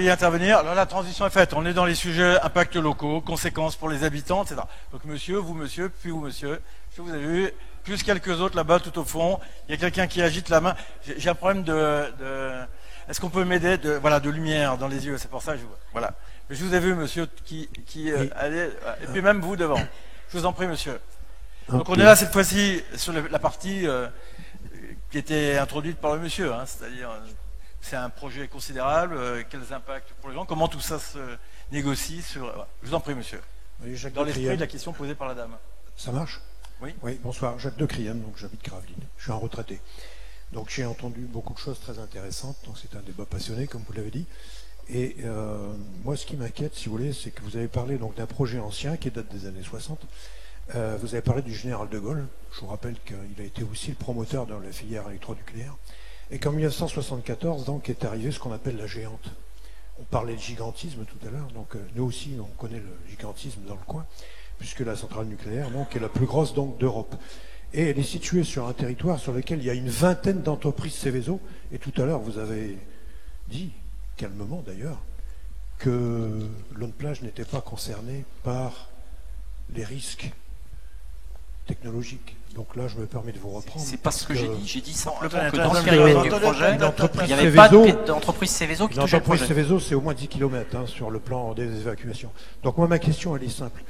vouliez intervenir. Alors la transition est faite. On est dans les sujets impacts locaux, conséquences pour les habitants, etc. Donc monsieur, puis vous monsieur. Je vous ai vu, plus quelques autres là-bas tout au fond. Il y a quelqu'un qui agite la main. J'ai un problème Est-ce qu'on peut m'aider de lumière dans les yeux? C'est pour ça que voilà. Je vous ai vu monsieur qui allait, et puis même vous devant. Je vous en prie monsieur. Donc on est là cette fois-ci sur la partie qui était introduite par le monsieur, hein, c'est-à-dire c'est un projet considérable, quels impacts pour les gens, comment tout ça se négocie sur. Je vous en prie monsieur. Oui, Jacques dans de l'esprit Crillon. de la question posée par la dame. Ça marche? Oui. Oui, bonsoir, Jacques de Crillon, donc j'habite Gravelines, je suis un retraité. Donc j'ai entendu beaucoup de choses très intéressantes, donc c'est un débat passionné comme vous l'avez dit. Et moi ce qui m'inquiète, si vous voulez, c'est que vous avez parlé donc d'un projet ancien qui date des années 60. Vous avez parlé du général de Gaulle. Je vous rappelle qu'il a été aussi le promoteur de la filière électronucléaire. Et qu'en 1974, donc, est arrivé ce qu'on appelle la géante. On parlait de gigantisme tout à l'heure, donc nous aussi, on connaît le gigantisme dans le coin, puisque la centrale nucléaire, donc, est la plus grosse donc d'Europe. Et elle est située sur un territoire sur lequel il y a une vingtaine d'entreprises Seveso. Et tout à l'heure, vous avez dit, calmement d'ailleurs, que Lone-Plage n'était pas concerné par les risques technologique. Donc là, je me permets de vous reprendre. C'est pas ce que j'ai dit. J'ai dit simplement que dans dans le périmètre du projet, il n'y avait pas d'entreprise Seveso qui touchait le projet. L'entreprise Seveso, c'est au moins 10 km sur le plan des évacuations. Donc moi, ma question, elle est simple.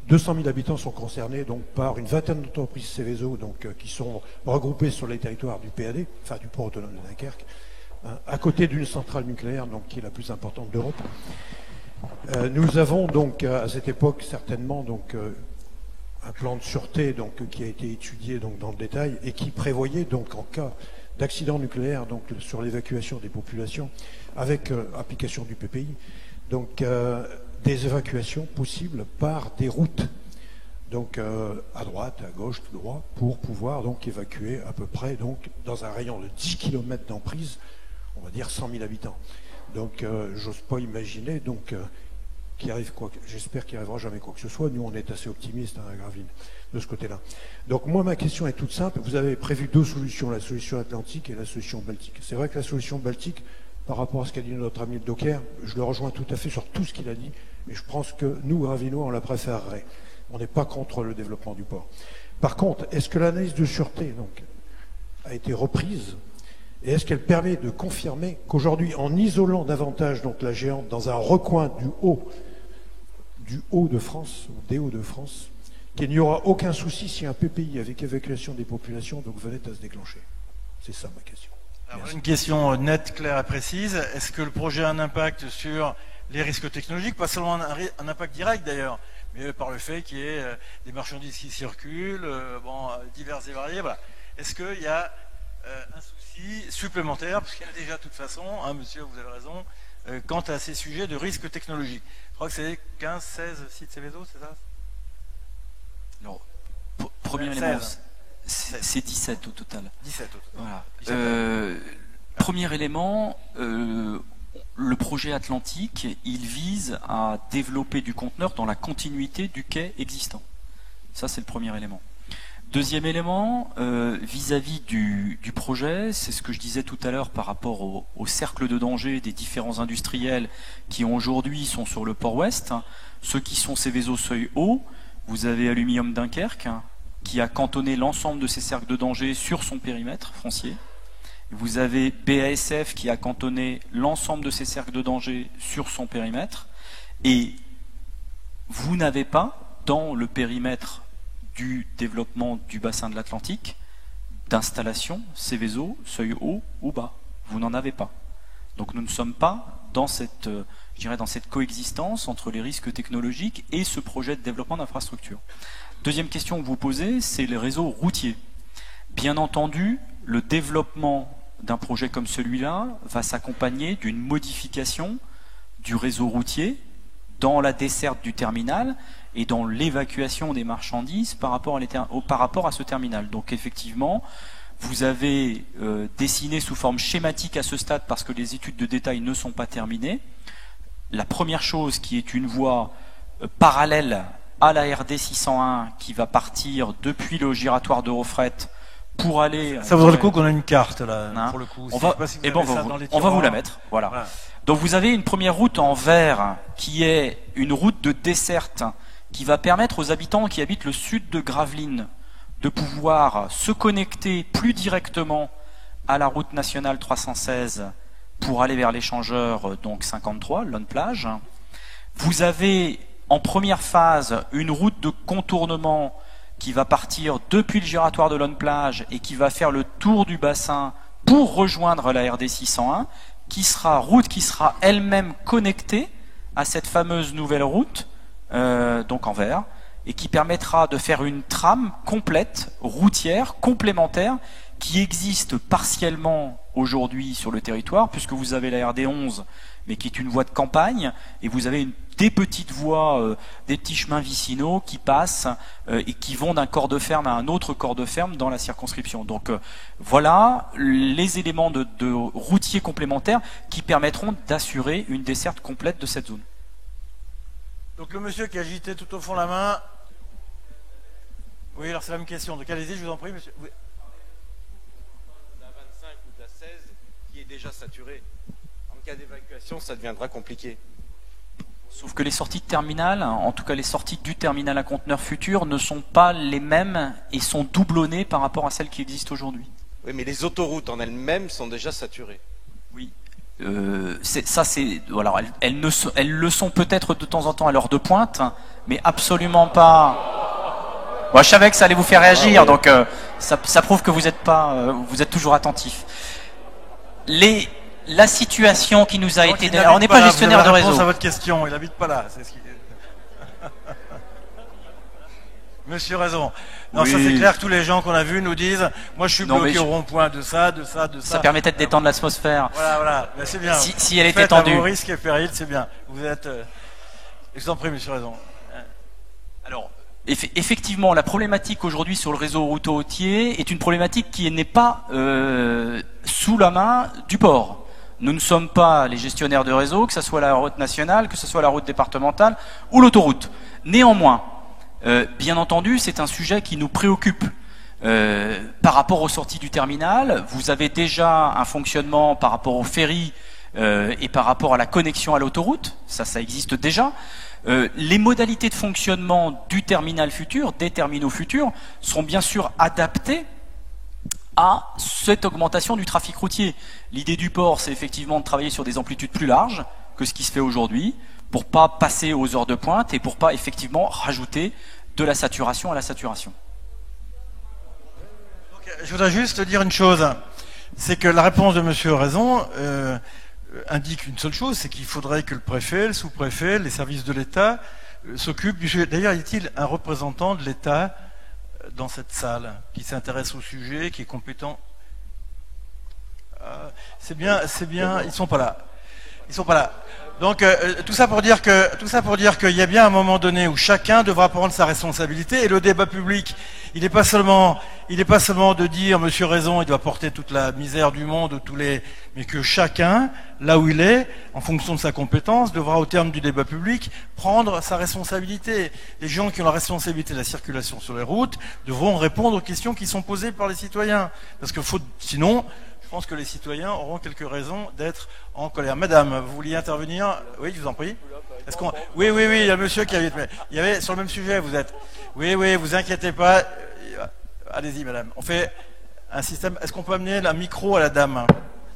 200 000 habitants sont concernés donc, par une vingtaine d'entreprises Seveso donc, qui sont regroupées sur les territoires du PAD, enfin du port autonome de Dunkerque, à côté d'une centrale nucléaire donc, qui est la plus importante d'Europe. Nous avons donc à cette époque certainement donc, un plan de sûreté donc, qui a été étudié donc, dans le détail et qui prévoyait donc en cas d'accident nucléaire donc, sur l'évacuation des populations avec application du PPI, donc des évacuations possibles par des routes, donc à droite, à gauche, tout droit, pour pouvoir donc évacuer à peu près donc, dans un rayon de 10 km d'emprise, on va dire 100 000 habitants. Donc j'ose pas imaginer donc j'espère qu'il n'arrivera jamais quoi que ce soit. Nous, on est assez optimistes à Gravelines de ce côté-là. Donc moi, ma question est toute simple. Vous avez prévu deux solutions, la solution atlantique et la solution baltique. C'est vrai que la solution baltique, par rapport à ce qu'a dit notre ami le Docker, je le rejoins tout à fait sur tout ce qu'il a dit, et je pense que nous, Gravinois, on la préférerait. On n'est pas contre le développement du port. Par contre, est-ce que l'analyse de sûreté donc, a été reprise? Et est-ce qu'elle permet de confirmer qu'aujourd'hui, en isolant davantage donc, la géante dans un recoin du Haut-de-France, ou des Hauts-de-France, qu'il n'y aura aucun souci si un PPI avec évacuation des populations donc, venait à se déclencher? C'est ça ma question. Alors, une question nette, claire et précise. Est-ce que le projet a un impact sur les risques technologiques? Pas seulement un impact direct d'ailleurs, mais par le fait qu'il y ait des marchandises qui circulent, divers et variés. Voilà. Est-ce qu'il y a un souci supplémentaire, parce qu'il y en a déjà de toute façon, hein, monsieur, vous avez raison, quant à ces sujets de risques technologiques? Je crois que c'est 15, 16 sites Seveso, c'est ça? Alors, premier élément, c'est 17 au total. 17 au total. Voilà. 17. Premier élément, le projet Atlantique, il vise à développer du conteneur dans la continuité du quai existant. Ça, c'est le premier élément. Deuxième élément, vis-à-vis du projet, c'est ce que je disais tout à l'heure par rapport au cercle de danger des différents industriels qui aujourd'hui sont sur le port ouest. Ceux qui sont Seveso seuil haut, vous avez Aluminium Dunkerque qui a cantonné l'ensemble de ces cercles de danger sur son périmètre foncier. Vous avez BASF qui a cantonné l'ensemble de ces cercles de danger sur son périmètre. Et vous n'avez pas, dans le périmètre du développement du bassin de l'Atlantique, d'installation Seveso, seuil haut ou bas. Vous n'en avez pas. Donc nous ne sommes pas dans cette, dans cette coexistence entre les risques technologiques et ce projet de développement d'infrastructure. Deuxième question que vous posez, c'est les réseaux routiers. Bien entendu, le développement d'un projet comme celui-là va s'accompagner d'une modification du réseau routier dans la desserte du terminal et dans l'évacuation des marchandises par rapport à ce terminal. Donc effectivement, vous avez dessiné sous forme schématique à ce stade, parce que les études de détail ne sont pas terminées, la première chose qui est une voie parallèle à la RD 601 qui va partir depuis le giratoire d'Eurofret pour aller... Ça vaudrait le coup qu'on ait une carte là, hein, pour le coup. On va vous la mettre. Voilà. Donc vous avez une première route en vert qui est une route de desserte qui va permettre aux habitants qui habitent le sud de Gravelines de pouvoir se connecter plus directement à la route nationale 316 pour aller vers l'échangeur donc 53, Lonne-Plage. Vous avez en première phase une route de contournement qui va partir depuis le giratoire de Lonne-Plage et qui va faire le tour du bassin pour rejoindre la RD 601, qui sera elle-même connectée à cette fameuse nouvelle route, donc en vert, et qui permettra de faire une trame complète, routière, complémentaire, qui existe partiellement aujourd'hui sur le territoire, puisque vous avez la RD 11, mais qui est une voie de campagne, et vous avez des petites voies, des petits chemins vicinaux qui passent et qui vont d'un corps de ferme à un autre corps de ferme dans la circonscription. Donc voilà les éléments de routiers complémentaires qui permettront d'assurer une desserte complète de cette zone. Donc le monsieur qui agitait tout au fond la main. Oui, alors c'est la même question. Donc allez-y, je vous en prie, monsieur. Oui. La 25 ou la 16 qui est déjà saturée. En cas d'évacuation, ça deviendra compliqué. Sauf que les sorties de terminal, en tout cas les sorties du terminal à conteneurs futurs, ne sont pas les mêmes et sont doublonnées par rapport à celles qui existent aujourd'hui. Oui, mais les autoroutes en elles-mêmes sont déjà saturées. Oui. Voilà, elles le sont peut-être de temps en temps à l'heure de pointe, mais absolument pas. Bon, je savais que ça allait vous faire réagir, donc ça prouve que vous êtes toujours attentif. La situation qui nous a été donnée. On n'est pas gestionnaire de réseau. Réponse à votre question, il n'habite pas là. C'est ce qui... Monsieur raison. Non, oui. Ça c'est clair que tous les gens qu'on a vus nous disent moi je suis bloqué au rond-point de ça. Ça permettait de détendre l'atmosphère. Voilà. Ben, c'est bien. Si elle était tendue. À vos risques et périls, c'est bien. Vous êtes. Je vous en prie, monsieur raison. Alors, effectivement, la problématique aujourd'hui sur le réseau routier est une problématique qui n'est pas sous la main du port. Nous ne sommes pas les gestionnaires de réseau, que ce soit la route nationale, que ce soit la route départementale ou l'autoroute. Néanmoins, bien entendu, c'est un sujet qui nous préoccupe. Par rapport aux sorties du terminal, vous avez déjà un fonctionnement par rapport au ferry et par rapport à la connexion à l'autoroute, ça existe déjà. Les modalités de fonctionnement du terminal futur, des terminaux futurs, sont bien sûr adaptées à cette augmentation du trafic routier. L'idée du port, c'est effectivement de travailler sur des amplitudes plus larges que ce qui se fait aujourd'hui, pour pas passer aux heures de pointe et pour pas effectivement rajouter de la saturation à la saturation. Donc, je voudrais juste dire une chose, c'est que la réponse de monsieur Raison indique une seule chose, c'est qu'il faudrait que le préfet, le sous-préfet, les services de l'État s'occupent du sujet. D'ailleurs, y a-t-il un représentant de l'État dans cette salle qui s'intéresse au sujet, qui est compétent? C'est bien, ils sont pas là. Donc tout ça pour dire qu'il y a bien un moment donné où chacun devra prendre sa responsabilité, et le débat public, il n'est pas seulement de dire monsieur Raison, il doit porter toute la misère du monde, mais que chacun, là où il est, en fonction de sa compétence, devra au terme du débat public prendre sa responsabilité. Les gens qui ont la responsabilité de la circulation sur les routes devront répondre aux questions qui sont posées par les citoyens, parce que sinon, je pense que les citoyens auront quelques raisons d'être en colère. Madame, vous vouliez intervenir? Oui, je vous en prie. Oui, il y a le monsieur qui avait... Il y avait sur le même sujet, vous êtes... Oui, vous inquiétez pas. Allez-y, madame. On fait un système... Est-ce qu'on peut amener un micro à la dame,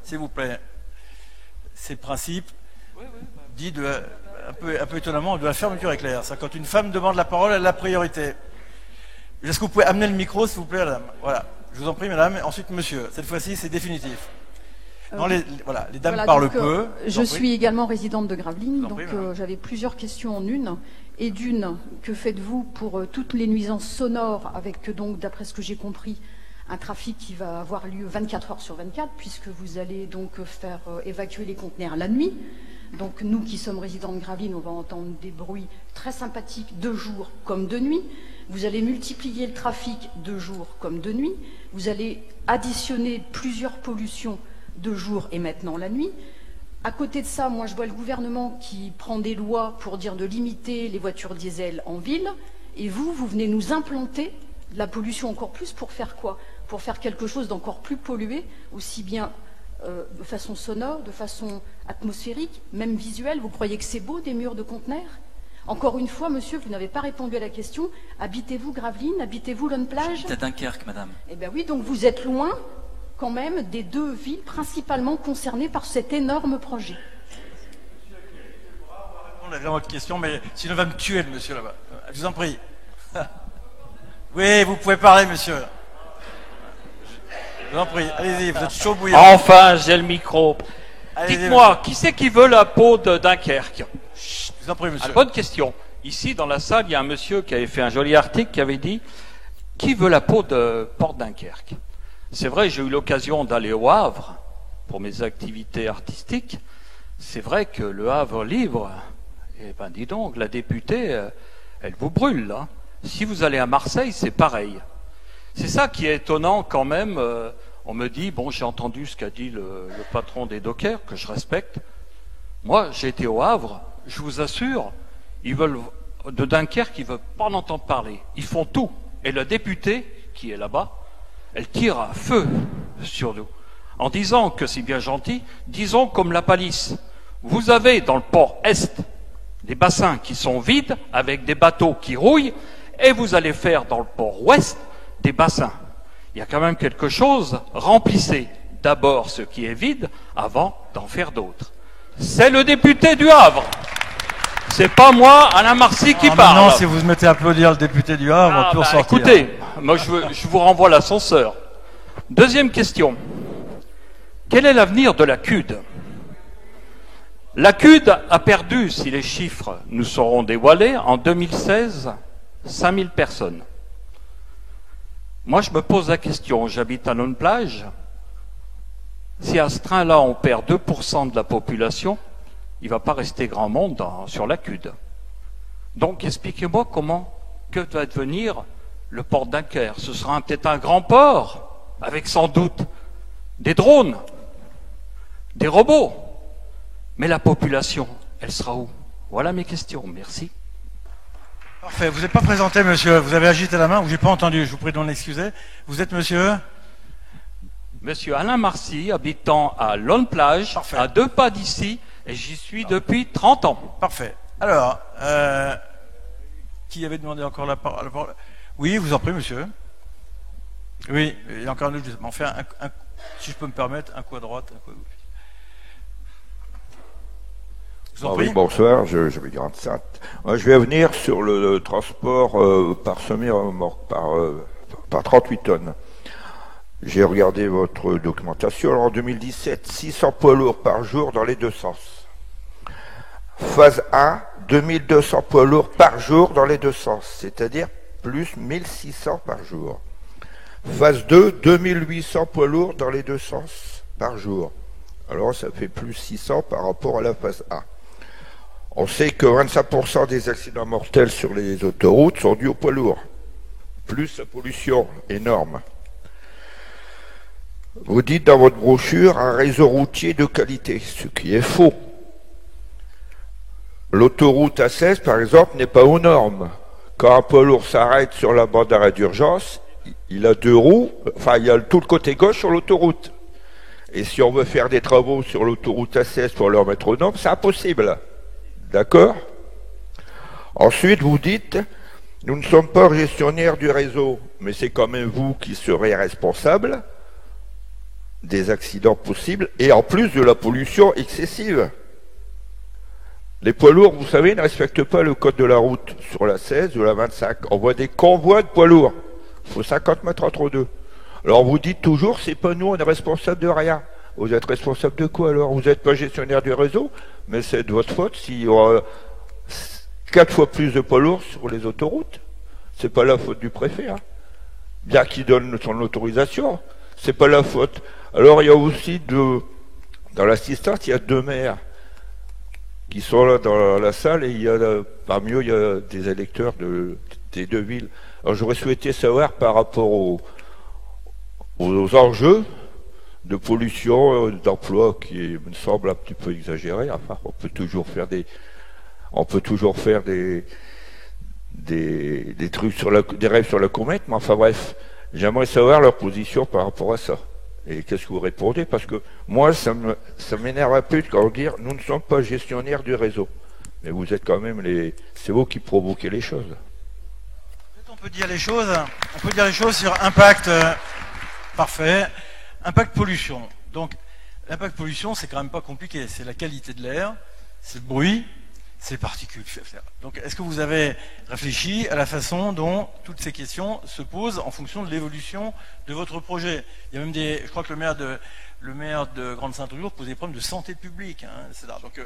s'il vous plaît? C'est le principe dit un peu étonnamment de la fermeture éclair. C'est quand une femme demande la parole, elle a la priorité. Est-ce que vous pouvez amener le micro, s'il vous plaît, madame? Voilà. Je vous en prie, madame. Ensuite, monsieur. Cette fois-ci, c'est définitif. Non, les dames parlent peu. Je suis également résidente de Gravelines, donc j'avais plusieurs questions en une. Et d'une, que faites-vous pour toutes les nuisances sonores, avec donc, d'après ce que j'ai compris, un trafic qui va avoir lieu 24 heures sur 24, puisque vous allez donc faire évacuer les conteneurs la nuit. Donc nous qui sommes résidents de Gravelines, on va entendre des bruits très sympathiques de jour comme de nuit. Vous allez multiplier le trafic de jour comme de nuit. Vous allez additionner plusieurs pollutions de jour et maintenant la nuit. À côté de ça, moi je vois le gouvernement qui prend des lois pour dire de limiter les voitures diesel en ville. Et vous venez nous implanter de la pollution encore plus pour faire quoi? Pour faire quelque chose d'encore plus pollué, aussi bien de façon sonore, de façon atmosphérique, même visuelle? Vous croyez que c'est beau, des murs de conteneurs? Encore une fois, monsieur, vous n'avez pas répondu à la question. Habitez-vous Gravelines? Habitez-vous Lonne-Plage? J'habite à Dunkerque, madame. Eh bien oui, donc vous êtes loin quand même des deux villes principalement concernées par cet énorme projet. On a vraiment votre question, mais sinon il va me tuer le monsieur là-bas. Je vous en prie. Oui, vous pouvez parler, monsieur. Je vous en prie, allez-y, vous êtes chaud bouillant. Enfin, j'ai le micro. Dites-moi, qui c'est qui veut la peau de Dunkerque? Je vous en prie, monsieur. Bonne question. Ici, dans la salle, il y a un monsieur qui avait fait un joli article qui avait dit « Qui veut la peau de Porte Dunkerque ?» C'est vrai, j'ai eu l'occasion d'aller au Havre pour mes activités artistiques. C'est vrai que le Havre libre, eh ben dis donc, la députée, elle vous brûle, là. Si vous allez à Marseille, c'est pareil. C'est ça qui est étonnant quand même. On me dit, bon, j'ai entendu ce qu'a dit le patron des dockers, que je respecte. Moi, j'ai été au Havre, je vous assure, ils veulent de Dunkerque, ils ne veulent pas en entendre parler. Ils font tout. Et la députée, qui est là-bas, elle tire à feu sur nous. En disant que c'est bien gentil, disons comme la palisse. Vous avez dans le port Est des bassins qui sont vides, avec des bateaux qui rouillent, et vous allez faire dans le port Ouest des bassins. Il y a quand même quelque chose, remplissez d'abord ce qui est vide avant d'en faire d'autres. C'est le député du Havre. C'est pas moi, Alain Marcy, qui parle. Non, si vous vous mettez à applaudir le député du Havre, on peut en sortir. Écoutez, moi je vous renvoie l'ascenseur. Deuxième question. Quel est l'avenir de la CUD? La CUD a perdu, si les chiffres nous seront dévoilés, en 2016, 5000 personnes. Moi, je me pose la question, j'habite à Lonne-Plage. Si à ce train-là, on perd 2% de la population, il ne va pas rester grand monde sur la CUD. Donc, expliquez-moi que va devenir le port Dunkerque. Ce sera peut-être un grand port, avec sans doute des drones, des robots. Mais la population, elle sera où? Voilà mes questions. Merci. Parfait. Vous n'êtes pas présenté, monsieur. Vous avez agité la main ou j'ai pas entendu. Je vous prie d'en excuser. Vous êtes monsieur? Monsieur Alain Marcy, habitant à Lonne-Plage, Parfait. à 2 pas d'ici, et j'y suis depuis 30 ans. Parfait. Alors, qui avait demandé encore la parole? Oui, vous en prie, monsieur. Oui, il y a encore un autre. On fait si je peux me permettre, un coup à droite, un coup à gauche. Oui, bonsoir, je vais Grande Sainte. Moi, je vais venir sur le transport par semi-remorque, par 38 tonnes. J'ai regardé votre documentation. Alors, en 2017, 600 poids lourds par jour dans les deux sens. Phase 1, 2200 poids lourds par jour dans les deux sens, c'est-à-dire plus 1600 par jour. Phase 2, 2800 poids lourds dans les deux sens par jour. Alors, ça fait plus 600 par rapport à la phase 1. On sait que 25% des accidents mortels sur les autoroutes sont dus aux poids lourds, plus la pollution énorme. Vous dites dans votre brochure un réseau routier de qualité, ce qui est faux. L'autoroute A16, par exemple, n'est pas aux normes. Quand un poids lourd s'arrête sur la bande d'arrêt d'urgence, il a deux roues, enfin il y a tout le côté gauche sur l'autoroute. Et si on veut faire des travaux sur l'autoroute A16 pour leur mettre aux normes, c'est impossible. D'accord? Ensuite, vous dites, nous ne sommes pas gestionnaires du réseau, mais c'est quand même vous qui serez responsable des accidents possibles et en plus de la pollution excessive. Les poids lourds, vous savez, ne respectent pas le code de la route sur la 16 ou la 25. On voit des convois de poids lourds. Il faut 50 mètres entre deux. Alors vous dites toujours, c'est pas nous, on est responsable de rien. Vous êtes responsable de quoi alors? Vous n'êtes pas gestionnaire du réseau, mais c'est de votre faute s'il y aura 4 fois plus de poids lourds sur les autoroutes. C'est pas la faute du préfet, hein. Bien qu'il donne son autorisation, c'est pas la faute. Alors il y a aussi dans l'assistance, il y a 2 maires qui sont là dans la salle et il y a parmi eux il y a des électeurs des deux villes. Alors j'aurais souhaité savoir par rapport aux enjeux de pollution, d'emploi qui me semble un petit peu exagéré. Enfin, on peut toujours faire des trucs des rêves sur la comète, mais enfin bref, j'aimerais savoir leur position par rapport à ça. Et qu'est-ce que vous répondez? Parce que moi, ça m'énerve un peu quand on dit nous ne sommes pas gestionnaires du réseau. Mais vous êtes quand même c'est vous qui provoquez les choses. On peut dire les choses sur impact. Parfait. Impact pollution. Donc, l'impact pollution, c'est quand même pas compliqué. C'est la qualité de l'air, c'est le bruit, c'est les particules. Donc, est-ce que vous avez réfléchi à la façon dont toutes ces questions se posent en fonction de l'évolution de votre projet? Il y a même je crois que le maire de Grande-Sainte-Audour pose des problèmes de santé publique, hein, etc. Donc,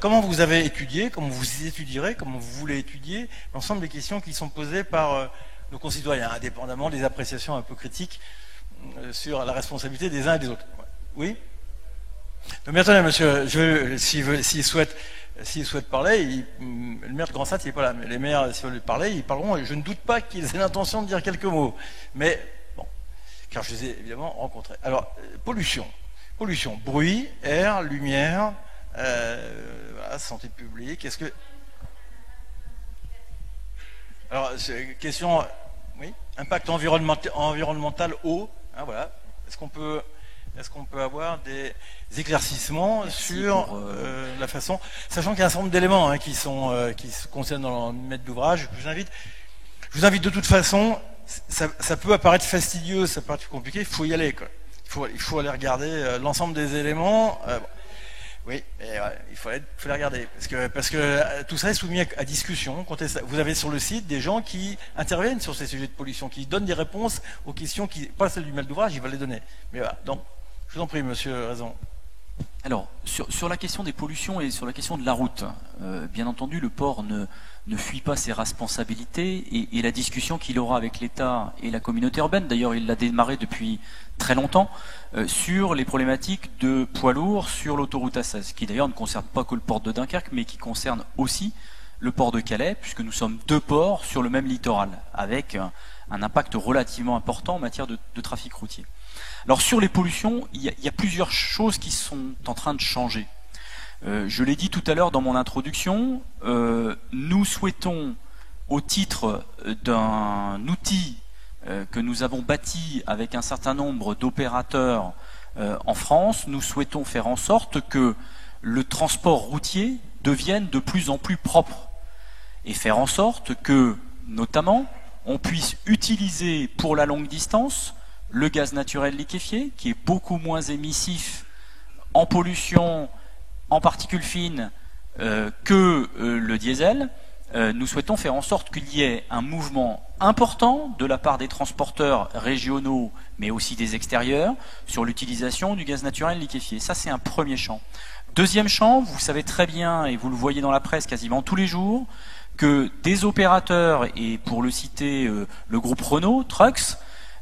comment vous avez étudié, comment vous étudierez, comment vous voulez étudier l'ensemble des questions qui sont posées par nos concitoyens, indépendamment des appréciations un peu critiques sur la responsabilité des uns et des autres. Oui? Mais attendez, monsieur, s'il souhaite parler, le maire de Grand-Sainte, il n'est pas là, mais les maires, s'ils veulent parler, ils parleront, et je ne doute pas qu'ils aient l'intention de dire quelques mots. Mais, bon, car je les ai évidemment rencontrés. Alors, pollution, bruit, air, lumière, voilà, santé publique, est-ce que... Alors, c'est une question, oui, impact environnemental, eau, hein, voilà, est-ce qu'on peut avoir des éclaircissements sur la façon, sachant qu'il y a un certain nombre d'éléments hein, qui se concernent dans le maître d'ouvrage. Je vous invite de toute façon, ça peut apparaître fastidieux, ça peut paraître compliqué, il faut y aller, quoi. Il faut aller regarder l'ensemble des éléments. Oui, mais il faut les regarder parce que tout ça est soumis à discussion. Vous avez sur le site des gens qui interviennent sur ces sujets de pollution, qui donnent des réponses aux questions pas celles du maître d'ouvrage, ils vont les donner. Mais voilà, donc je vous en prie, monsieur Raison. Alors, sur la question des pollutions et sur la question de la route, bien entendu, le port ne fuit pas ses responsabilités et la discussion qu'il aura avec l'État et la communauté urbaine, d'ailleurs il l'a démarré depuis très longtemps, sur les problématiques de poids lourds sur l'autoroute A16, qui d'ailleurs ne concerne pas que le port de Dunkerque, mais qui concerne aussi le port de Calais, puisque nous sommes deux ports sur le même littoral, avec un impact relativement important en matière de trafic routier. Alors sur les pollutions, il y a plusieurs choses qui sont en train de changer. Je l'ai dit tout à l'heure dans mon introduction, nous souhaitons, au titre d'un outil que nous avons bâti avec un certain nombre d'opérateurs en France, nous souhaitons faire en sorte que le transport routier devienne de plus en plus propre et faire en sorte que, notamment, on puisse utiliser pour la longue distance le gaz naturel liquéfié, qui est beaucoup moins émissif en pollution, en particules fines, que le diesel. Nous souhaitons faire en sorte qu'il y ait un mouvement important de la part des transporteurs régionaux, mais aussi des extérieurs, sur l'utilisation du gaz naturel liquéfié. Ça, c'est un premier champ. Deuxième champ, vous savez très bien, et vous le voyez dans la presse quasiment tous les jours, que des opérateurs, et pour le citer, le groupe Renault, Trucks,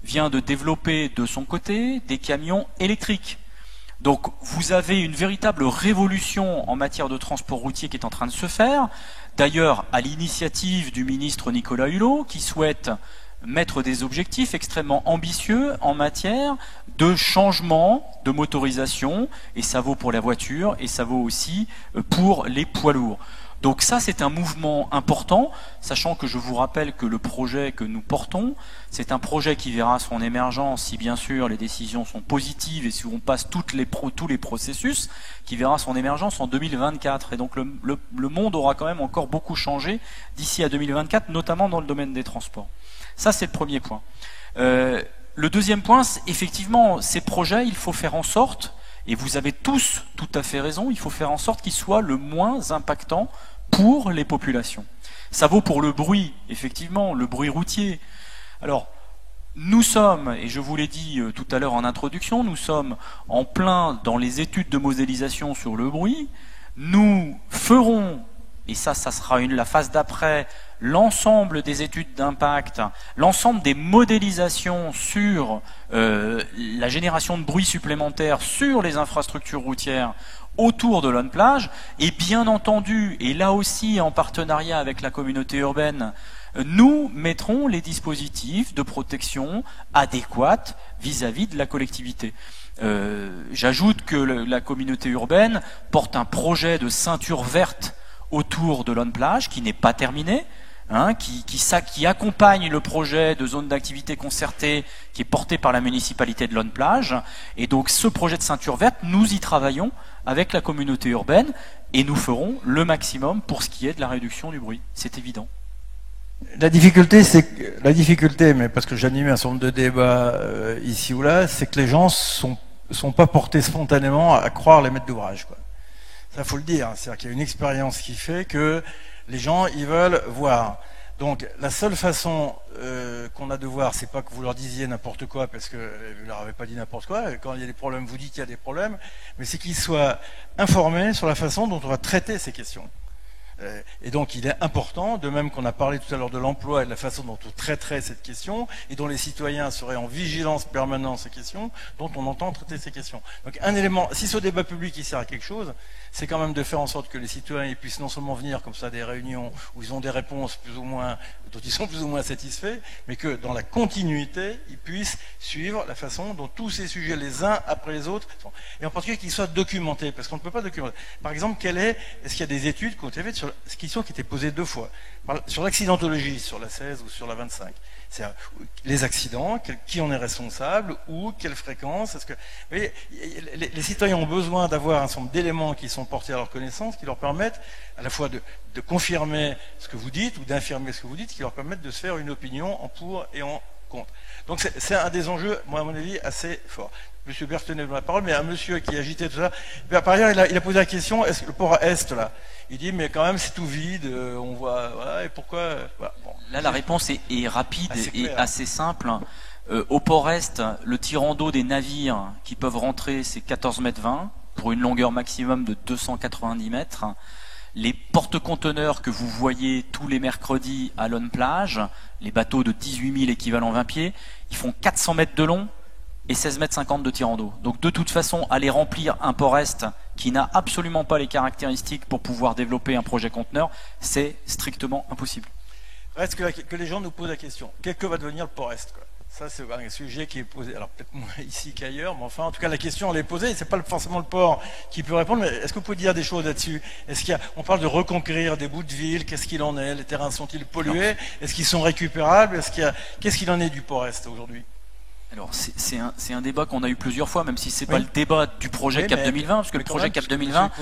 vient de développer de son côté des camions électriques. Donc vous avez une véritable révolution en matière de transport routier qui est en train de se faire, d'ailleurs à l'initiative du ministre Nicolas Hulot, qui souhaite mettre des objectifs extrêmement ambitieux en matière de changement de motorisation, et ça vaut pour la voiture, et ça vaut aussi pour les poids lourds. Donc ça, c'est un mouvement important, sachant que je vous rappelle que le projet que nous portons, c'est un projet qui verra son émergence, si bien sûr les décisions sont positives et si on passe tous les processus, qui verra son émergence en 2024. Et donc le monde aura quand même encore beaucoup changé d'ici à 2024, notamment dans le domaine des transports. Ça, c'est le premier point. Le deuxième point, c'est effectivement, ces projets, il faut faire en sorte, et vous avez tous tout à fait raison, il faut faire en sorte qu'ils soient le moins impactants pour les populations. Ça vaut pour le bruit, effectivement, le bruit routier. Alors, nous sommes, et je vous l'ai dit tout à l'heure en introduction, nous sommes en plein dans les études de modélisation sur le bruit. Nous ferons, et ça sera la phase d'après, l'ensemble des études d'impact, l'ensemble des modélisations sur la génération de bruit supplémentaire sur les infrastructures routières autour de l'on-plage, et bien entendu, et là aussi en partenariat avec la communauté urbaine, nous mettrons les dispositifs de protection adéquats vis-à-vis de la collectivité. J'ajoute que la communauté urbaine porte un projet de ceinture verte autour de l'on-plage qui n'est pas terminé, qui accompagne le projet de zone d'activité concertée qui est porté par la municipalité de Lonne-Plage. Et donc ce projet de ceinture verte, nous y travaillons avec la communauté urbaine et nous ferons le maximum pour ce qui est de la réduction du bruit. C'est évident. La difficulté, mais parce que j'anime un certain nombre de débats ici ou là, c'est que les gens sont pas portés spontanément à croire les maîtres d'ouvrage, quoi. Ça, faut le dire. C'est-à-dire qu'il y a une expérience qui fait que les gens, ils veulent voir. Donc, la seule façon qu'on a de voir, c'est pas que vous leur disiez n'importe quoi, parce que vous leur avez pas dit n'importe quoi. Quand il y a des problèmes, vous dites qu'il y a des problèmes, mais c'est qu'ils soient informés sur la façon dont on va traiter ces questions. Et donc il est important, de même qu'on a parlé tout à l'heure de l'emploi et de la façon dont on traiterait cette question, et dont les citoyens seraient en vigilance permanente ces questions, dont on entend traiter ces questions. Donc un élément, si ce débat public il sert à quelque chose, c'est quand même de faire en sorte que les citoyens ils puissent non seulement venir comme ça à des réunions où ils ont des réponses plus ou moins, dont ils sont plus ou moins satisfaits, mais que dans la continuité, ils puissent suivre la façon dont tous ces sujets, les uns après les autres, et en particulier qu'ils soient documentés, parce qu'on ne peut pas documenter. Par exemple, est-ce qu'il y a des études qui ont été faites sur cette question qui était posée 2 fois, sur l'accidentologie, sur la 16 ou sur la 25. C'est les accidents, qui en est responsable, ou quelle fréquence. Est-ce que, vous voyez, les citoyens ont besoin d'avoir un certain nombre d'éléments qui sont portés à leur connaissance, qui leur permettent à la fois de confirmer ce que vous dites ou d'infirmer ce que vous dites, qui leur permettent de se faire une opinion en pour et en contre. Donc c'est un des enjeux, moi à mon avis, assez fort. Monsieur Berthenet donne la parole, mais un monsieur qui agitait tout ça. Par ailleurs, il a posé la question, est-ce que le port Est, là, il dit, mais quand même, c'est tout vide, on voit, voilà, et pourquoi voilà, bon. Là, la réponse est rapide et assez simple. Au port Est, le tirant d'eau des navires qui peuvent rentrer, c'est 14,20 mètres pour une longueur maximum de 290 mètres. Les porte-conteneurs que vous voyez tous les mercredis à Lonne-Plage, les bateaux de 18 000 équivalents 20 pieds, ils font 400 mètres de long et 16,50 mètres de tirant d'eau. Donc de toute façon, aller remplir un port Est qui n'a absolument pas les caractéristiques pour pouvoir développer un projet conteneur, c'est strictement impossible. Reste que les gens nous posent la question, que va devenir le port Est, quoi. Ça, c'est un sujet qui est posé, alors peut-être moins ici qu'ailleurs, mais enfin, en tout cas, la question, elle est posée, et c'est pas forcément le port qui peut répondre, mais est-ce que vous pouvez dire des choses là-dessus? On parle de reconquérir des bouts de ville, qu'est-ce qu'il en est? Les terrains sont-ils pollués? Est-ce qu'ils sont récupérables? Qu'est-ce qu'il en est du port Est aujourd'hui? Alors, c'est un débat qu'on a eu plusieurs fois, même si c'est pas le débat du projet CAP 2020, parce que le projet CAP 2020,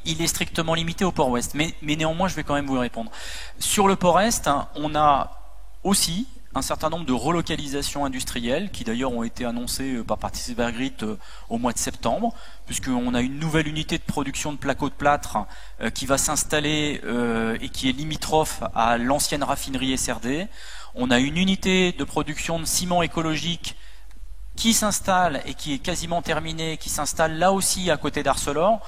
il est strictement limité au port Ouest. Mais néanmoins, je vais quand même vous répondre. Sur le port Est, on a aussi un certain nombre de relocalisations industrielles qui d'ailleurs ont été annoncées par Partizbergrit au mois de septembre, puisqu'on a une nouvelle unité de production de plaqueaux de plâtre qui va s'installer et qui est limitrophe à l'ancienne raffinerie SRD. On a une unité de production de ciment écologique qui s'installe et qui est quasiment terminée, qui s'installe là aussi à côté d'Arcelor.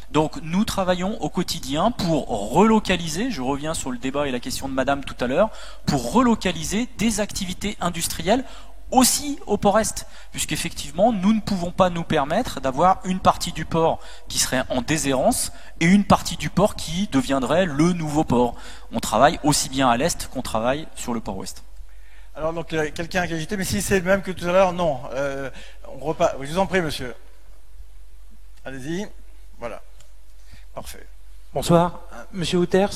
Donc nous travaillons au quotidien pour relocaliser, je reviens sur le débat et la question de madame tout à l'heure, pour relocaliser des activités industrielles aussi au port Est, puisqu'effectivement nous ne pouvons pas nous permettre d'avoir une partie du port qui serait en déshérence et une partie du port qui deviendrait le nouveau port. On travaille aussi bien à l'Est qu'on travaille sur le port Ouest. Alors donc quelqu'un qui a agité, mais si c'est le même que tout à l'heure, non. On repart. Je vous en prie, monsieur. Allez-y. Voilà. Parfait. Bonsoir. Monsieur Houters,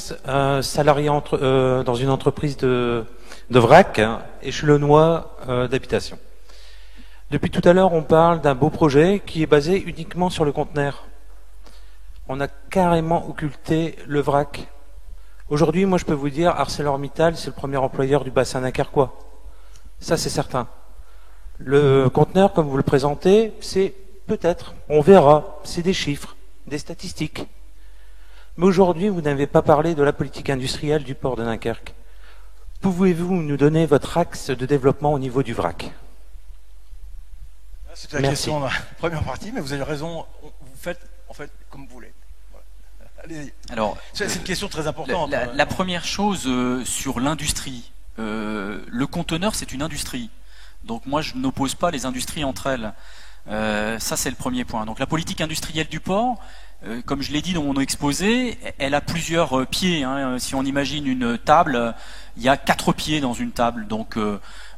salarié dans une entreprise de vrac, échelonnois d'habitation. Depuis tout à l'heure, on parle d'un beau projet qui est basé uniquement sur le conteneur. On a carrément occulté le vrac. Aujourd'hui, moi je peux vous dire, ArcelorMittal, c'est le premier employeur du bassin dunkerquois. Ça, c'est certain. Le conteneur, comme vous le présentez, c'est peut-être, on verra, c'est des chiffres, des statistiques. Mais aujourd'hui, vous n'avez pas parlé de la politique industrielle du port de Dunkerque. Pouvez-vous nous donner votre axe de développement au niveau du vrac? C'est la question de la première partie, mais vous avez raison, vous faites en fait comme vous voulez. Voilà. Allez-y. Alors, c'est une question très importante. La première chose sur l'industrie, le conteneur c'est une industrie. Donc moi je n'oppose pas les industries entre elles. Ça c'est le premier point. Donc la politique industrielle du port, comme je l'ai dit dans mon exposé, elle a plusieurs pieds. Si on imagine une table, il y a 4 pieds dans une table. Donc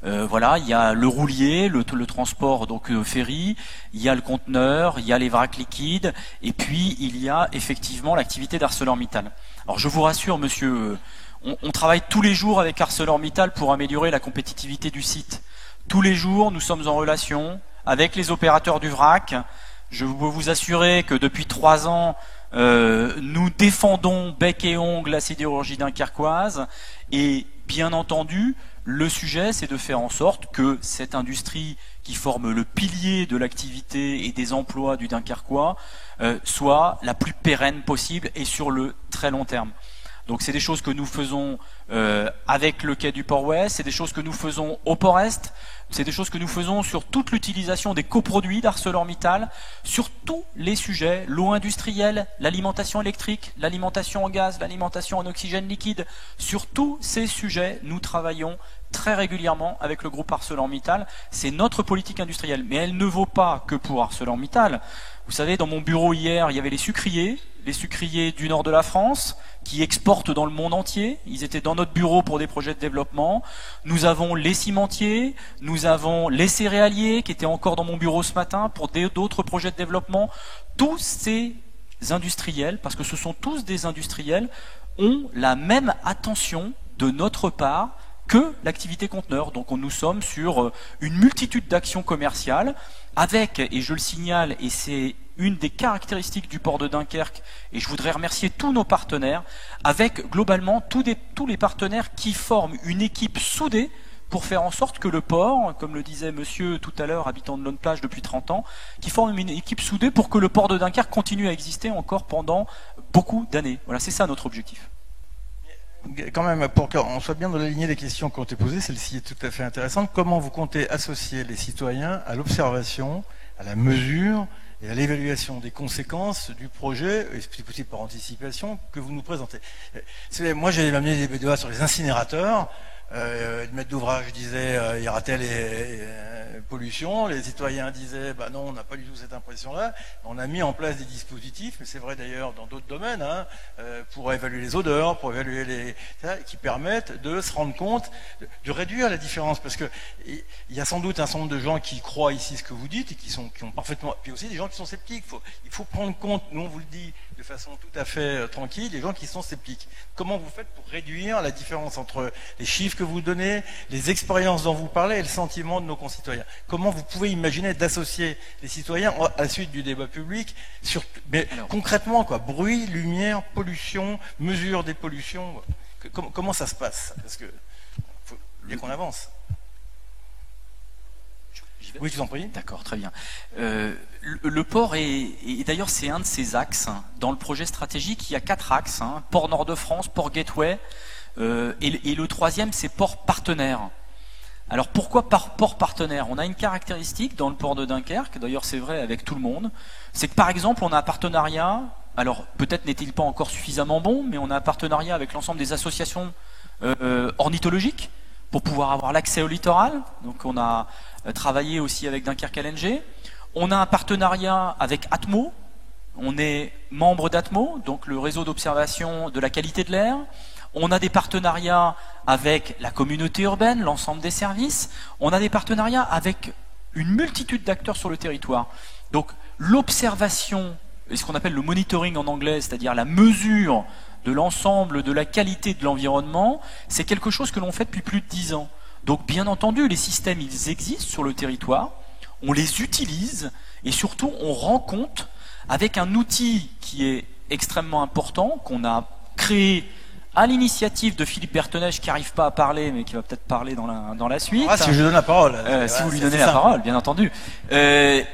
voilà, il y a le roulier, le transport donc ferry, il y a le conteneur, il y a les vracs liquides, et puis il y a effectivement l'activité d'ArcelorMittal. Alors je vous rassure, monsieur, On travaille tous les jours avec ArcelorMittal pour améliorer la compétitivité du site. Tous les jours, nous sommes en relation avec les opérateurs du vrac. Je peux vous assurer que depuis 3 ans, nous défendons bec et ongle la sidérurgie dunkerquoise. Et bien entendu, le sujet, c'est de faire en sorte que cette industrie qui forme le pilier de l'activité et des emplois du Dunkerquois soit la plus pérenne possible et sur le très long terme. Donc c'est des choses que nous faisons avec le quai du Port Ouest, c'est des choses que nous faisons au Port Est, c'est des choses que nous faisons sur toute l'utilisation des coproduits d'ArcelorMittal, sur tous les sujets, l'eau industrielle, l'alimentation électrique, l'alimentation en gaz, l'alimentation en oxygène liquide. Sur tous ces sujets, nous travaillons très régulièrement avec le groupe ArcelorMittal. C'est notre politique industrielle, mais elle ne vaut pas que pour ArcelorMittal. Vous savez, dans mon bureau hier, il y avait les sucriers du nord de la France, qui exportent dans le monde entier. Ils étaient dans notre bureau pour des projets de développement. Nous avons les cimentiers, nous avons les céréaliers, qui étaient encore dans mon bureau ce matin pour d'autres projets de développement. Tous ces industriels, parce que ce sont tous des industriels, ont la même attention de notre part que l'activité conteneur. Donc nous sommes sur une multitude d'actions commerciales avec, et je le signale, et c'est une des caractéristiques du port de Dunkerque, et je voudrais remercier tous nos partenaires, avec globalement tous les partenaires qui forment une équipe soudée pour faire en sorte que le port, comme le disait monsieur tout à l'heure, habitant de Lonne-Plage depuis 30 ans, qui forment une équipe soudée pour que le port de Dunkerque continue à exister encore pendant beaucoup d'années. Voilà, c'est ça notre objectif. Quand même, pour qu'on soit bien dans la lignée des questions qui ont été posées, celle-ci est tout à fait intéressante. Comment vous comptez associer les citoyens à l'observation, à la mesure et à l'évaluation des conséquences du projet, et si possible par anticipation, que vous nous présentez? Moi, j'ai amené des débats sur les incinérateurs. Le maître d'ouvrage disait il y aura telle pollution, les citoyens disaient bah non, on n'a pas du tout cette impression-là. On a mis en place des dispositifs, mais c'est vrai d'ailleurs dans d'autres domaines, pour évaluer les odeurs, pour évaluer qui permettent de se rendre compte, de réduire la différence, parce que il y a sans doute un certain nombre de gens qui croient ici ce que vous dites et qui ont parfaitement, puis aussi des gens qui sont sceptiques. Il faut prendre compte, nous on vous le dit de façon tout à fait tranquille, des gens qui sont sceptiques. Comment vous faites pour réduire la différence entre les chiffres que vous donnez, les expériences dont vous parlez et le sentiment de nos concitoyens? Comment vous pouvez imaginer d'associer les citoyens à la suite du débat public mais concrètement, quoi, bruit, lumière, pollution, mesure des pollutions, comment ça se passe? Parce que faut bien qu'on avance. Oui, je vous en prie. D'accord, très bien. Le port et d'ailleurs c'est un de ces axes dans le projet stratégique. Il y a 4 axes, port Nord de France, port Gateway, et le troisième c'est port partenaire. Alors pourquoi port partenaire? On a une caractéristique dans le port de Dunkerque, d'ailleurs c'est vrai avec tout le monde, c'est que par exemple on a un partenariat, alors peut-être n'est-il pas encore suffisamment bon, mais on a un partenariat avec l'ensemble des associations ornithologiques pour pouvoir avoir l'accès au littoral. Donc on a travaillé aussi avec Dunkerque LNG. On a un partenariat avec Atmo, on est membre d'Atmo, donc le réseau d'observation de la qualité de l'air. On a des partenariats avec la communauté urbaine, l'ensemble des services. On a des partenariats avec une multitude d'acteurs sur le territoire. Donc l'observation, et ce qu'on appelle le monitoring en anglais, c'est-à-dire la mesure de l'ensemble de la qualité de l'environnement, c'est quelque chose que l'on fait depuis plus de 10 ans. Donc bien entendu, les systèmes, ils existent sur le territoire, on les utilise, et surtout on rend compte avec un outil qui est extrêmement important, qu'on a créé à l'initiative de Philippe Berthenèche, qui n'arrive pas à parler, mais qui va peut-être parler dans la suite. Si je lui donne la parole. Si vous lui donnez la parole, bien entendu. Et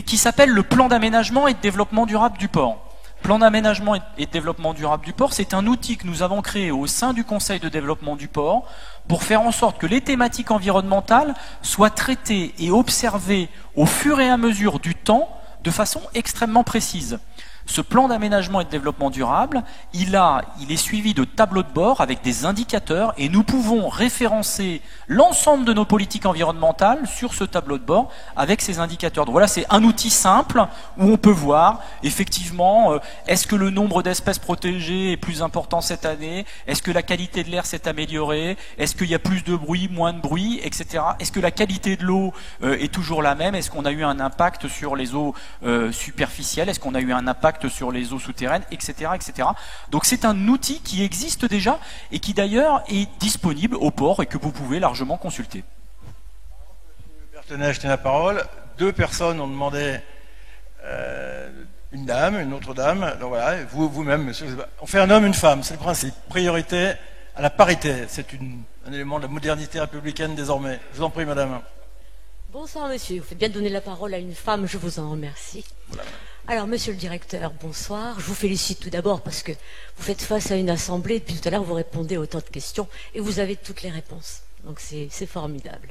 qui s'appelle le plan d'aménagement et de développement durable du port. Plan d'aménagement et de développement durable du port, c'est un outil que nous avons créé au sein du Conseil de développement du port pour faire en sorte que les thématiques environnementales soient traitées et observées au fur et à mesure du temps de façon extrêmement précise. Ce plan d'aménagement et de développement durable, il est suivi de tableaux de bord avec des indicateurs et nous pouvons référencer l'ensemble de nos politiques environnementales sur ce tableau de bord avec ces indicateurs. Donc voilà, c'est un outil simple où on peut voir effectivement est-ce que le nombre d'espèces protégées est plus important cette année, est-ce que la qualité de l'air s'est améliorée, est-ce qu'il y a plus de bruit, moins de bruit, etc. Est-ce que la qualité de l'eau est toujours la même, est-ce qu'on a eu un impact sur les eaux superficielles, est-ce qu'on a eu un impact d'impact sur les eaux souterraines, etc., etc. Donc c'est un outil qui existe déjà et qui d'ailleurs est disponible au port et que vous pouvez largement consulter. Tenez, acheté la parole. 2 personnes ont demandé, une dame, une autre dame. Donc voilà, vous-même, monsieur. On fait un homme, une femme, c'est le principe. Priorité à la parité. C'est un élément de la modernité républicaine désormais. Je vous en prie, madame. Bonsoir, monsieur. Vous faites bien de donner la parole à une femme, je vous en remercie. Voilà. Alors, monsieur le directeur, bonsoir. Je vous félicite tout d'abord parce que vous faites face à une assemblée. Depuis tout à l'heure, vous répondez autant de questions et vous avez toutes les réponses. Donc, c'est formidable.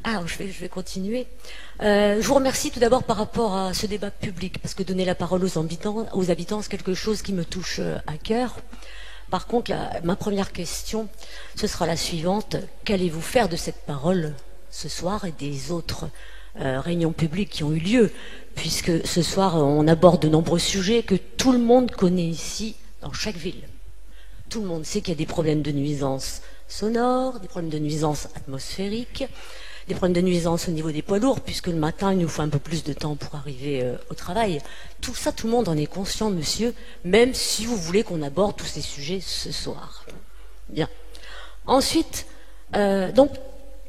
Alors, je vais continuer. Je vous remercie tout d'abord par rapport à ce débat public, parce que donner la parole aux habitants, c'est quelque chose qui me touche à cœur. Par contre, ma première question, ce sera la suivante. Qu'allez-vous faire de cette parole ce soir et des autres réunions publiques qui ont eu lieu, puisque ce soir, on aborde de nombreux sujets que tout le monde connaît ici, dans chaque ville. Tout le monde sait qu'il y a des problèmes de nuisance sonore, des problèmes de nuisance atmosphérique, des problèmes de nuisance au niveau des poids lourds, puisque le matin, il nous faut un peu plus de temps pour arriver au travail. Tout ça, tout le monde en est conscient, monsieur, même si vous voulez qu'on aborde tous ces sujets ce soir. Bien. Ensuite, donc,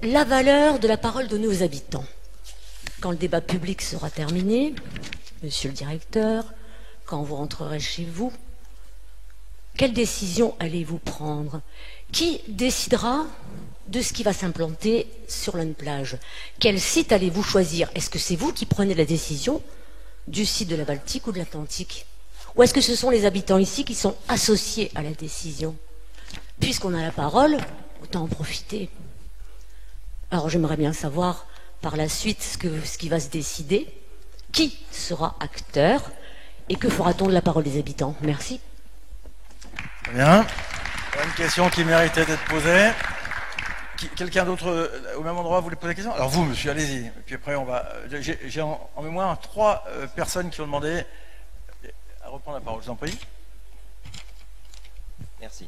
la valeur de la parole donnée aux habitants. Quand le débat public sera terminé, monsieur le directeur, quand vous rentrerez chez vous, quelle décision allez-vous prendre? Qui décidera de ce qui va s'implanter sur l'une plage? Quel site allez-vous choisir? Est-ce que c'est vous qui prenez la décision du site de la Baltique ou de l'Atlantique? Ou est-ce que ce sont les habitants ici qui sont associés à la décision? Puisqu'on a la parole, autant en profiter. Alors j'aimerais bien savoir par la suite ce qui va se décider, qui sera acteur et que fera-t-on de la parole des habitants? Merci. Très bien. Une question qui méritait d'être posée. Quelqu'un d'autre au même endroit voulait poser la question? Alors vous, monsieur, allez-y. Et puis après, on va. J'ai en mémoire 3 personnes qui ont demandé à reprendre la parole. Je vous en prie. Merci.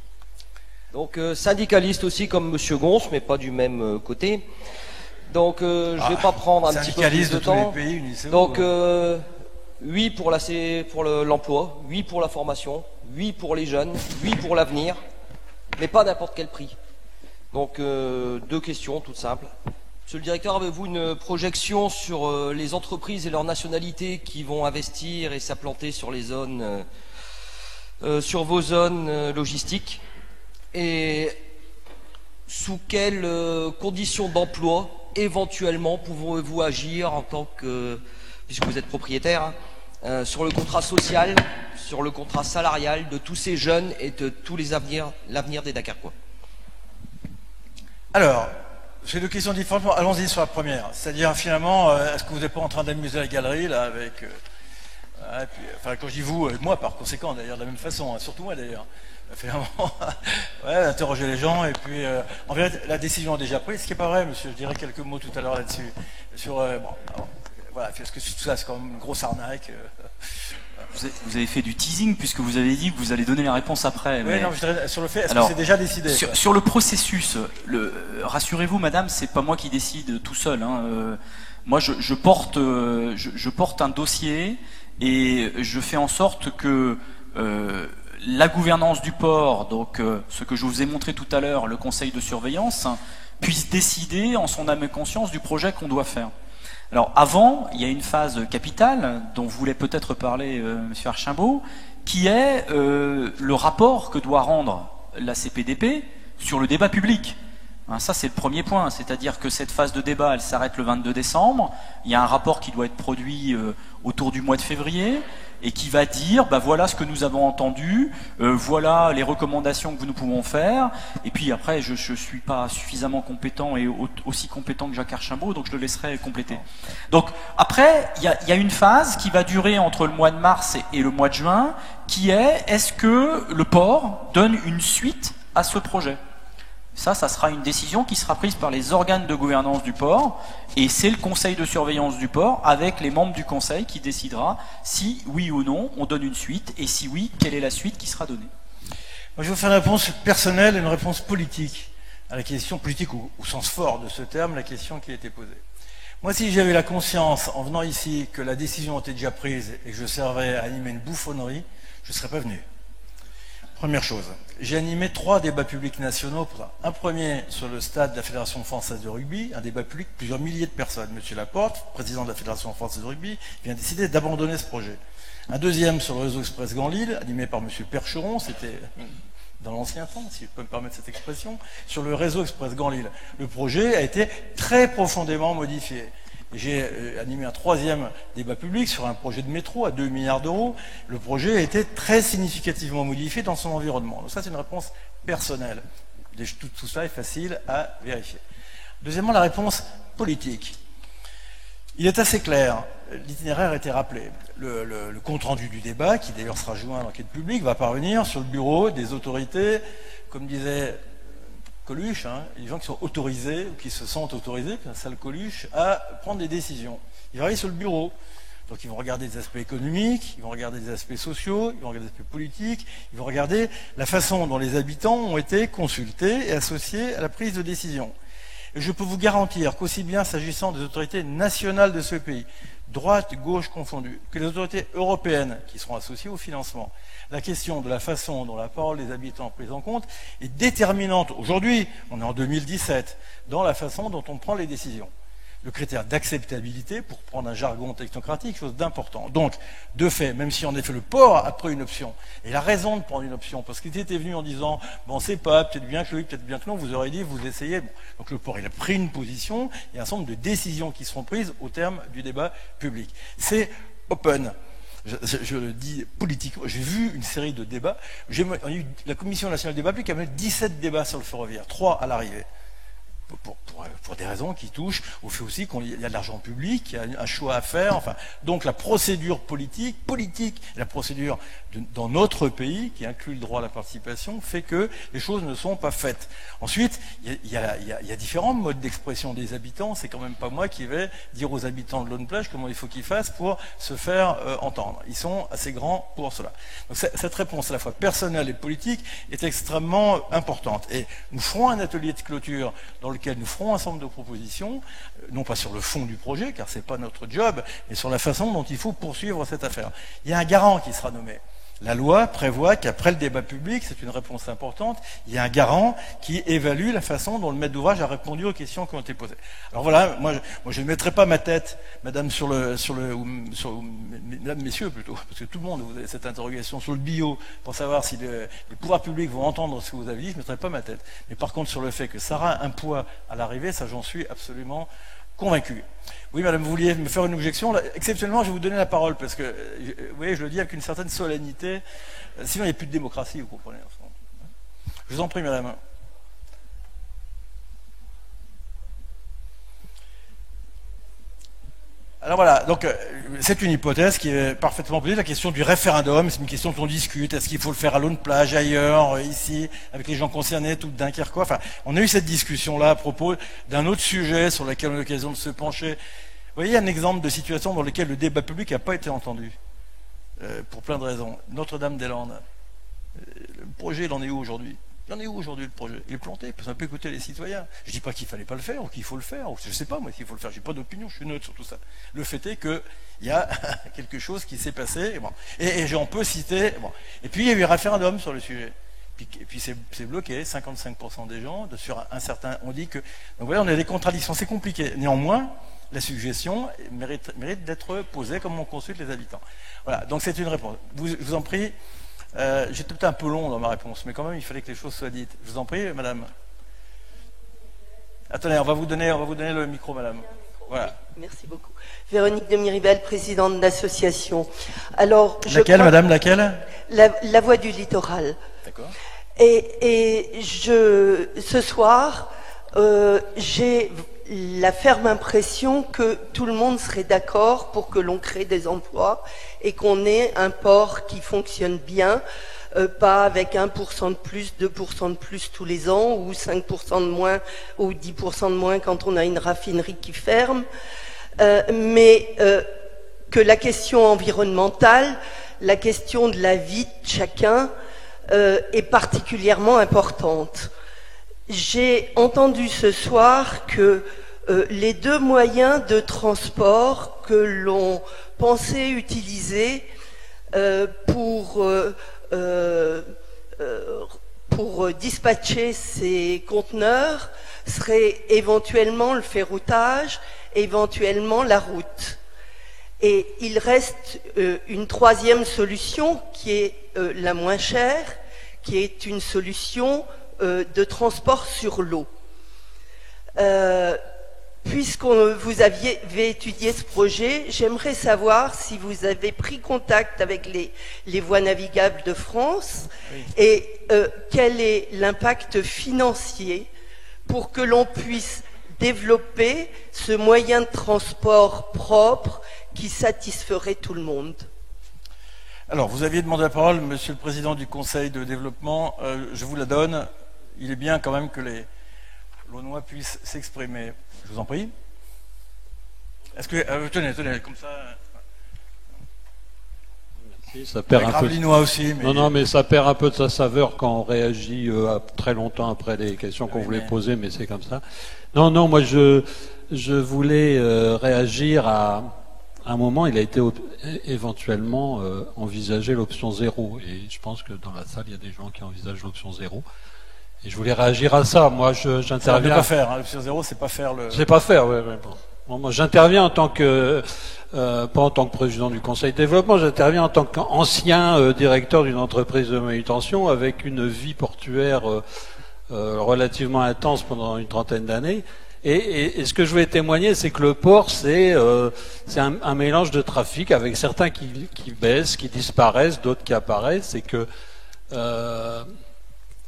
Donc syndicaliste aussi comme monsieur Gons, mais pas du même côté. Donc je vais pas prendre un petit peu plus de temps. Donc oui pour l'emploi, oui pour la formation, oui pour les jeunes, oui pour l'avenir, mais pas n'importe quel prix. Donc 2 questions toutes simples. Monsieur le directeur, avez-vous une projection sur les entreprises et leurs nationalités qui vont investir et s'implanter sur les zones, sur vos zones logistiques? Et sous quelles conditions d'emploi éventuellement pouvez-vous agir en tant que, puisque vous êtes propriétaire, sur le contrat social, sur le contrat salarial de tous ces jeunes et de tous les l'avenir des Dakarquois? Alors, j'ai 2 questions différentes. Allons-y sur la première. C'est-à-dire, finalement, est-ce que vous n'êtes pas en train d'amuser la galerie, là, avec... enfin, quand je dis vous, moi, par conséquent, d'ailleurs, de la même façon, hein, surtout moi, d'ailleurs. Finalement, ouais, interroger les gens, et puis, en vérité, la décision est déjà prise, ce qui n'est pas vrai, monsieur. Je dirais quelques mots tout à l'heure là-dessus. Sur, bon, alors, voilà, parce que tout ça, c'est quand même une grosse arnaque. Vous avez fait du teasing puisque vous avez dit que vous allez donner la réponse après. Oui, non, je dirais sur le fait, est-ce que c'est déjà décidé? Sur le processus, rassurez-vous, madame, c'est pas moi qui décide tout seul. Hein. Moi, je porte un dossier et je fais en sorte que la gouvernance du port, donc ce que je vous ai montré tout à l'heure, le conseil de surveillance, puisse décider en son âme et conscience du projet qu'on doit faire. Alors avant, il y a une phase capitale dont voulait peut-être parler M. Archimbaud, qui est le rapport que doit rendre la CPDP sur le débat public. Hein, ça c'est le premier point, c'est-à-dire que cette phase de débat, elle s'arrête le 22 décembre, il y a un rapport qui doit être produit autour du mois de février, et qui va dire, bah voilà ce que nous avons entendu, voilà les recommandations que nous pouvons faire, et puis après je suis pas suffisamment compétent et aussi compétent que Jacques Archimbaud, donc je le laisserai compléter. Donc après, il y a une phase qui va durer entre le mois de mars et le mois de juin, qui est que le port donne une suite à ce projet? Ça sera une décision qui sera prise par les organes de gouvernance du port, et c'est le conseil de surveillance du port, avec les membres du conseil, qui décidera si, oui ou non, on donne une suite, et si oui, quelle est la suite qui sera donnée. Moi, je vais vous faire une réponse personnelle et une réponse politique à la question politique, au sens fort de ce terme, la question qui a été posée. Moi, si j'avais la conscience, en venant ici, que la décision était déjà prise et que je servais à animer une bouffonnerie, je ne serais pas venu. Première chose, j'ai animé 3 débats publics nationaux. Un premier sur le stade de la Fédération française de rugby, un débat public, plusieurs milliers de personnes. Monsieur Laporte, président de la Fédération française de rugby, vient décider d'abandonner ce projet. Un deuxième sur le réseau Express Grand Lille, animé par monsieur Percheron, c'était dans l'ancien temps, si je peux me permettre cette expression, sur le réseau Express Grand Lille. Le projet a été très profondément modifié. J'ai animé un 3e débat public sur un projet de métro à 2 milliards d'euros. Le projet a été très significativement modifié dans son environnement. Donc ça, c'est une réponse personnelle. Tout ça est facile à vérifier. Deuxièmement, la réponse politique. Il est assez clair, l'itinéraire a été rappelé. Le compte-rendu du débat, qui d'ailleurs sera joint à l'enquête publique, va parvenir sur le bureau des autorités, comme disait Coluche, les gens qui sont autorisés, ou qui se sentent autorisés, puis un sale Coluche, à prendre des décisions. Ils vont aller sur le bureau. Donc ils vont regarder des aspects économiques, ils vont regarder des aspects sociaux, ils vont regarder des aspects politiques, ils vont regarder la façon dont les habitants ont été consultés et associés à la prise de décision. Et je peux vous garantir qu'aussi bien s'agissant des autorités nationales de ce pays, droite, gauche confondues, que les autorités européennes qui seront associées au financement, la question de la façon dont la parole des habitants est prise en compte est déterminante. Aujourd'hui, on est en 2017, dans la façon dont on prend les décisions. Le critère d'acceptabilité, pour prendre un jargon technocratique, chose d'important. Donc, de fait, même si on a fait le port après une option, et la raison de prendre une option, parce qu'il était venu en disant, bon, c'est pas, peut-être bien que oui, peut-être bien que non, vous aurez dit, vous essayez. Bon. Donc le port, il a pris une position, il y a un certain nombre de décisions qui seront prises au terme du débat public. C'est open. Je le dis politiquement, j'ai vu une série de débats. La Commission nationale des débats publics a mené 17 débats sur le ferroviaire, 3 à l'arrivée. Pour des raisons qui touchent au fait aussi qu'il y a de l'argent public, il y a un choix à faire. Enfin, donc la procédure politique, la procédure dans notre pays, qui inclut le droit à la participation, fait que les choses ne sont pas faites. Ensuite, il y a différents modes d'expression des habitants. C'est quand même pas moi qui vais dire aux habitants de Laune-Plage comment il faut qu'ils fassent pour se faire entendre. Ils sont assez grands pour cela. Donc cette réponse à la fois personnelle et politique est extrêmement importante. Et nous ferons un atelier de clôture dans lequel nous ferons un certain nombre de propositions, non pas sur le fond du projet, car ce n'est pas notre job, mais sur la façon dont il faut poursuivre cette affaire. Il y a un garant qui sera nommé. La loi prévoit qu'après le débat public, c'est une réponse importante, il y a un garant qui évalue la façon dont le maître d'ouvrage a répondu aux questions qui ont été posées. Alors voilà, moi je ne mettrai pas ma tête, madame, mesdames, messieurs plutôt, parce que tout le monde, vous avez cette interrogation sur le bio, pour savoir si les pouvoirs publics vont entendre ce que vous avez dit, je ne mettrai pas ma tête. Mais par contre, sur le fait que ça aura un poids à l'arrivée, ça j'en suis absolument convaincu. Oui, madame, vous vouliez me faire une objection. Là, exceptionnellement, je vais vous donner la parole, parce que, vous voyez, je le dis avec une certaine solennité. Sinon, il n'y a plus de démocratie, vous comprenez. Je vous en prie, madame. Alors voilà, donc c'est une hypothèse qui est parfaitement posée. La question du référendum, c'est une question qu'on discute. Est-ce qu'il faut le faire à Laune-Plage, ailleurs, ici, avec les gens concernés, tout Dunkerque, enfin, on a eu cette discussion-là à propos d'un autre sujet sur lequel on a eu l'occasion de se pencher. Vous voyez un exemple de situation dans laquelle le débat public n'a pas été entendu, pour plein de raisons. Notre-Dame-des-Landes, le projet, il en est où aujourd'hui ? Il en est où aujourd'hui le projet ? Il est planté, parce qu'on peut écouter les citoyens. Je ne dis pas qu'il ne fallait pas le faire, ou qu'il faut le faire, ou je ne sais pas moi s'il faut le faire, je n'ai pas d'opinion, je suis neutre sur tout ça. Le fait est qu'il y a quelque chose qui s'est passé, et, bon. Et j'en peux citer. Bon. Et puis il y a eu un référendum sur le sujet. Et puis c'est bloqué, 55% des gens, sur un certain. On dit que. Donc voilà, on a des contradictions, c'est compliqué. Néanmoins, la suggestion mérite d'être posée comme on consulte les habitants. Voilà, donc c'est une réponse. Je vous en prie. J'étais peut-être un peu long dans ma réponse, mais quand même, il fallait que les choses soient dites. Je vous en prie, madame. Attendez, on va vous donner le micro, madame. Voilà. Merci beaucoup. Véronique de Miribel, présidente d'association. Alors, laquelle, madame, laquelle ? La Voix du Littoral. D'accord. Et ce soir, j'ai la ferme impression que tout le monde serait d'accord pour que l'on crée des emplois et qu'on ait un port qui fonctionne bien, pas avec 1% de plus, 2% de plus tous les ans, ou 5% de moins, ou 10% de moins quand on a une raffinerie qui ferme, mais que la question environnementale, la question de la vie de chacun est particulièrement importante. J'ai entendu ce soir que les deux moyens de transport que l'on pensait utiliser pour dispatcher ces conteneurs seraient éventuellement le ferroutage, éventuellement la route. Et il reste une troisième solution qui est la moins chère, qui est une solution de transport sur l'eau. Puisque vous avez étudié ce projet, j'aimerais savoir si vous avez pris contact avec les voies navigables de France et quel est l'impact financier pour que l'on puisse développer ce moyen de transport propre qui satisferait tout le monde. Alors, vous aviez demandé la parole, Monsieur le Président du Conseil de développement. Je vous la donne. Il est bien quand même que les Launois puissent s'exprimer. Je vous en prie. Est-ce que... tenez, comme ça... Merci, ça perd un peu... aussi, mais... Non, mais ça perd un peu de sa saveur quand on réagit très longtemps après les questions qu'on voulait poser, mais c'est comme ça. Non, moi je voulais réagir à un moment, il a été éventuellement envisagé l'option 0. Et je pense que dans la salle, il y a des gens qui envisagent l'option 0. Et je voulais réagir à ça. Moi, j'interviens... C'est pas faire, hein. L'option 0, c'est pas faire le... C'est pas faire, ouais. Bon, moi, j'interviens en tant que... pas en tant que président du Conseil de développement, j'interviens en tant qu'ancien directeur d'une entreprise de manutention avec une vie portuaire relativement intense pendant une trentaine d'années. Et ce que je voulais témoigner, c'est que le port, c'est un mélange de trafic avec certains qui baissent, qui disparaissent, d'autres qui apparaissent. C'est que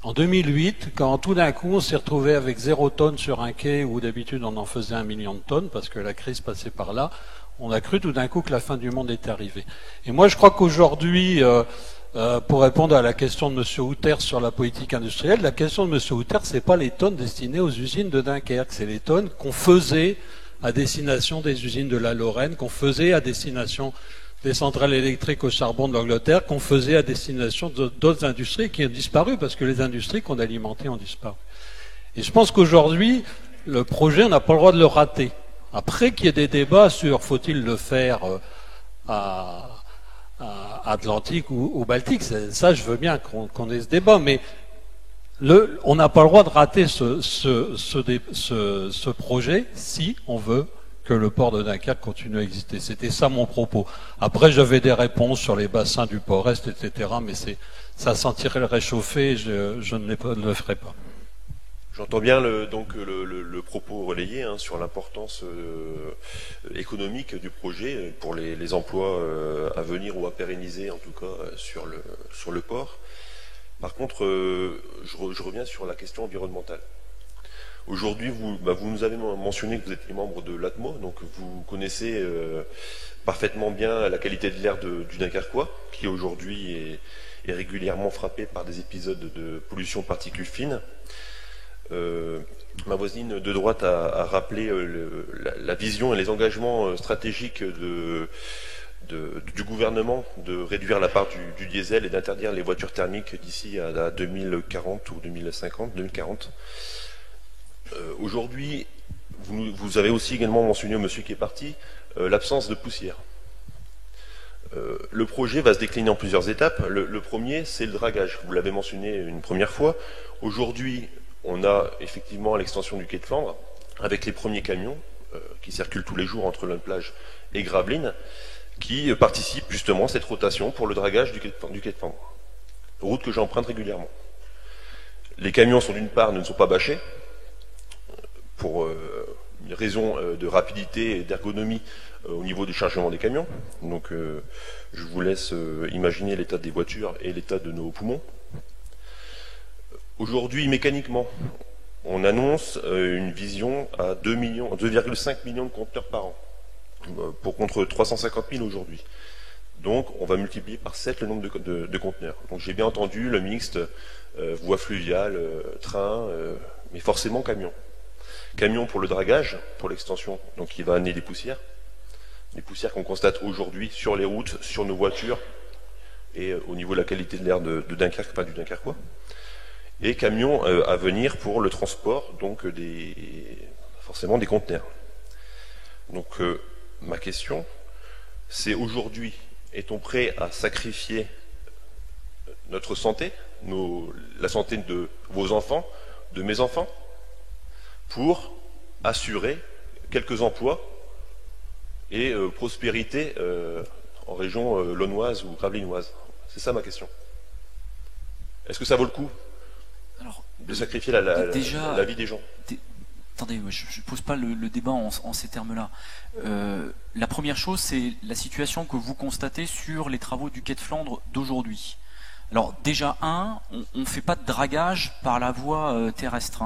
en 2008, quand tout d'un coup on s'est retrouvé avec 0 tonnes sur un quai où d'habitude on en faisait 1 million de tonnes parce que la crise passait par là, on a cru tout d'un coup que la fin du monde était arrivée. Et moi je crois qu'aujourd'hui, pour répondre à la question de M. Outers sur la politique industrielle, la question de M. Outers, c'est pas les tonnes destinées aux usines de Dunkerque, c'est les tonnes qu'on faisait à destination des usines de la Lorraine, qu'on faisait à destination des centrales électriques au charbon de l'Angleterre, qu'on faisait à destination d'autres industries qui ont disparu parce que les industries qu'on alimentait ont disparu. Et je pense qu'aujourd'hui, le projet, on n'a pas le droit de le rater. Après qu'il y ait des débats sur faut-il le faire à Atlantique ou Baltique, ça je veux bien qu'on ait ce débat, mais on n'a pas le droit de rater ce projet si on veut que le port de Dunkerque continue à exister. C'était ça mon propos. Après, j'avais des réponses sur les bassins du Port-Est, etc., mais ça sentirait le réchauffer, je ne le ferai pas. J'entends bien le propos relayé sur l'importance économique du projet pour les emplois à venir ou à pérenniser, en tout cas sur le port. Par contre, je reviens sur la question environnementale. Aujourd'hui, vous nous avez mentionné que vous étiez membre de l'ATMO, donc vous connaissez parfaitement bien la qualité de l'air du Dunkerquois, qui aujourd'hui est régulièrement frappé par des épisodes de pollution de particules fines. Ma voisine de droite a rappelé la vision et les engagements stratégiques du gouvernement de réduire la part du diesel et d'interdire les voitures thermiques d'ici à 2040 ou 2040. Aujourd'hui, vous avez aussi également mentionné au monsieur qui est parti l'absence de poussière. Le projet va se décliner en plusieurs étapes. Le premier, c'est le dragage. Vous l'avez mentionné une première fois. Aujourd'hui, on a effectivement l'extension du quai de Flandre avec les premiers camions qui circulent tous les jours entre Lune-Plage et Gravelines qui participent justement à cette rotation pour le dragage du quai de Flandre. Route que j'emprunte régulièrement. Les camions ne sont pas bâchés pour une raison de rapidité et d'ergonomie au niveau du chargement des camions. Donc je vous laisse imaginer l'état des voitures et l'état de nos poumons. Aujourd'hui, mécaniquement, on annonce une vision à 2,5 millions de conteneurs par an, contre 350 000 aujourd'hui. Donc on va multiplier par 7 le nombre de conteneurs. Donc j'ai bien entendu le mixte, voie fluviale, train, mais forcément camion. Camion pour le dragage, pour l'extension, donc qui va amener des poussières qu'on constate aujourd'hui sur les routes, sur nos voitures, et au niveau de la qualité de l'air de Dunkerque, pas du Dunkerquois. Et camion à venir pour le transport, donc forcément des conteneurs. Donc ma question, c'est aujourd'hui, est-on prêt à sacrifier notre santé, la santé de vos enfants, de mes enfants, pour assurer quelques emplois et prospérité en région launoise ou gravelinoise? C'est ça ma question. Est-ce que ça vaut le coup de sacrifier la vie des gens? Attendez, je ne pose pas le débat en ces termes-là. La première chose, c'est la situation que vous constatez sur les travaux du quai de Flandre d'aujourd'hui. Alors déjà, on ne fait pas de dragage par la voie terrestre.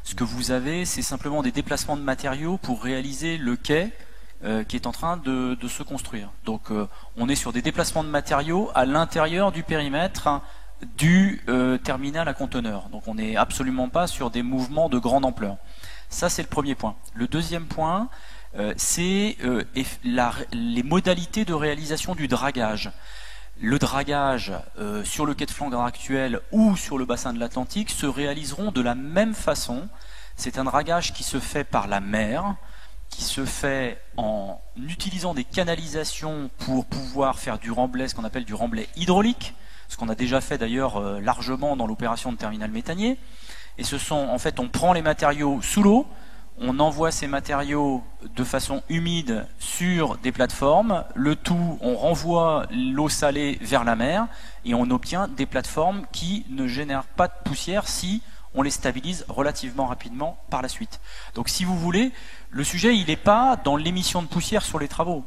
Ce que vous avez, c'est simplement des déplacements de matériaux pour réaliser le quai qui est en train de se construire. Donc on est sur des déplacements de matériaux à l'intérieur du périmètre du terminal à conteneurs. Donc on n'est absolument pas sur des mouvements de grande ampleur. Ça, c'est le premier point. Le deuxième point, c'est les modalités de réalisation du dragage. Le dragage sur le quai de Flandre actuel ou sur le bassin de l'Atlantique se réaliseront de la même façon. C'est un dragage qui se fait par la mer, qui se fait en utilisant des canalisations pour pouvoir faire du remblai, ce qu'on appelle du remblai hydraulique, ce qu'on a déjà fait d'ailleurs largement dans l'opération de terminal méthanier. Et en fait, on prend les matériaux sous l'eau, on envoie ces matériaux de façon humide sur des plateformes, le tout, on renvoie l'eau salée vers la mer, et on obtient des plateformes qui ne génèrent pas de poussière si on les stabilise relativement rapidement par la suite. Donc si vous voulez, le sujet, il n'est pas dans l'émission de poussière sur les travaux.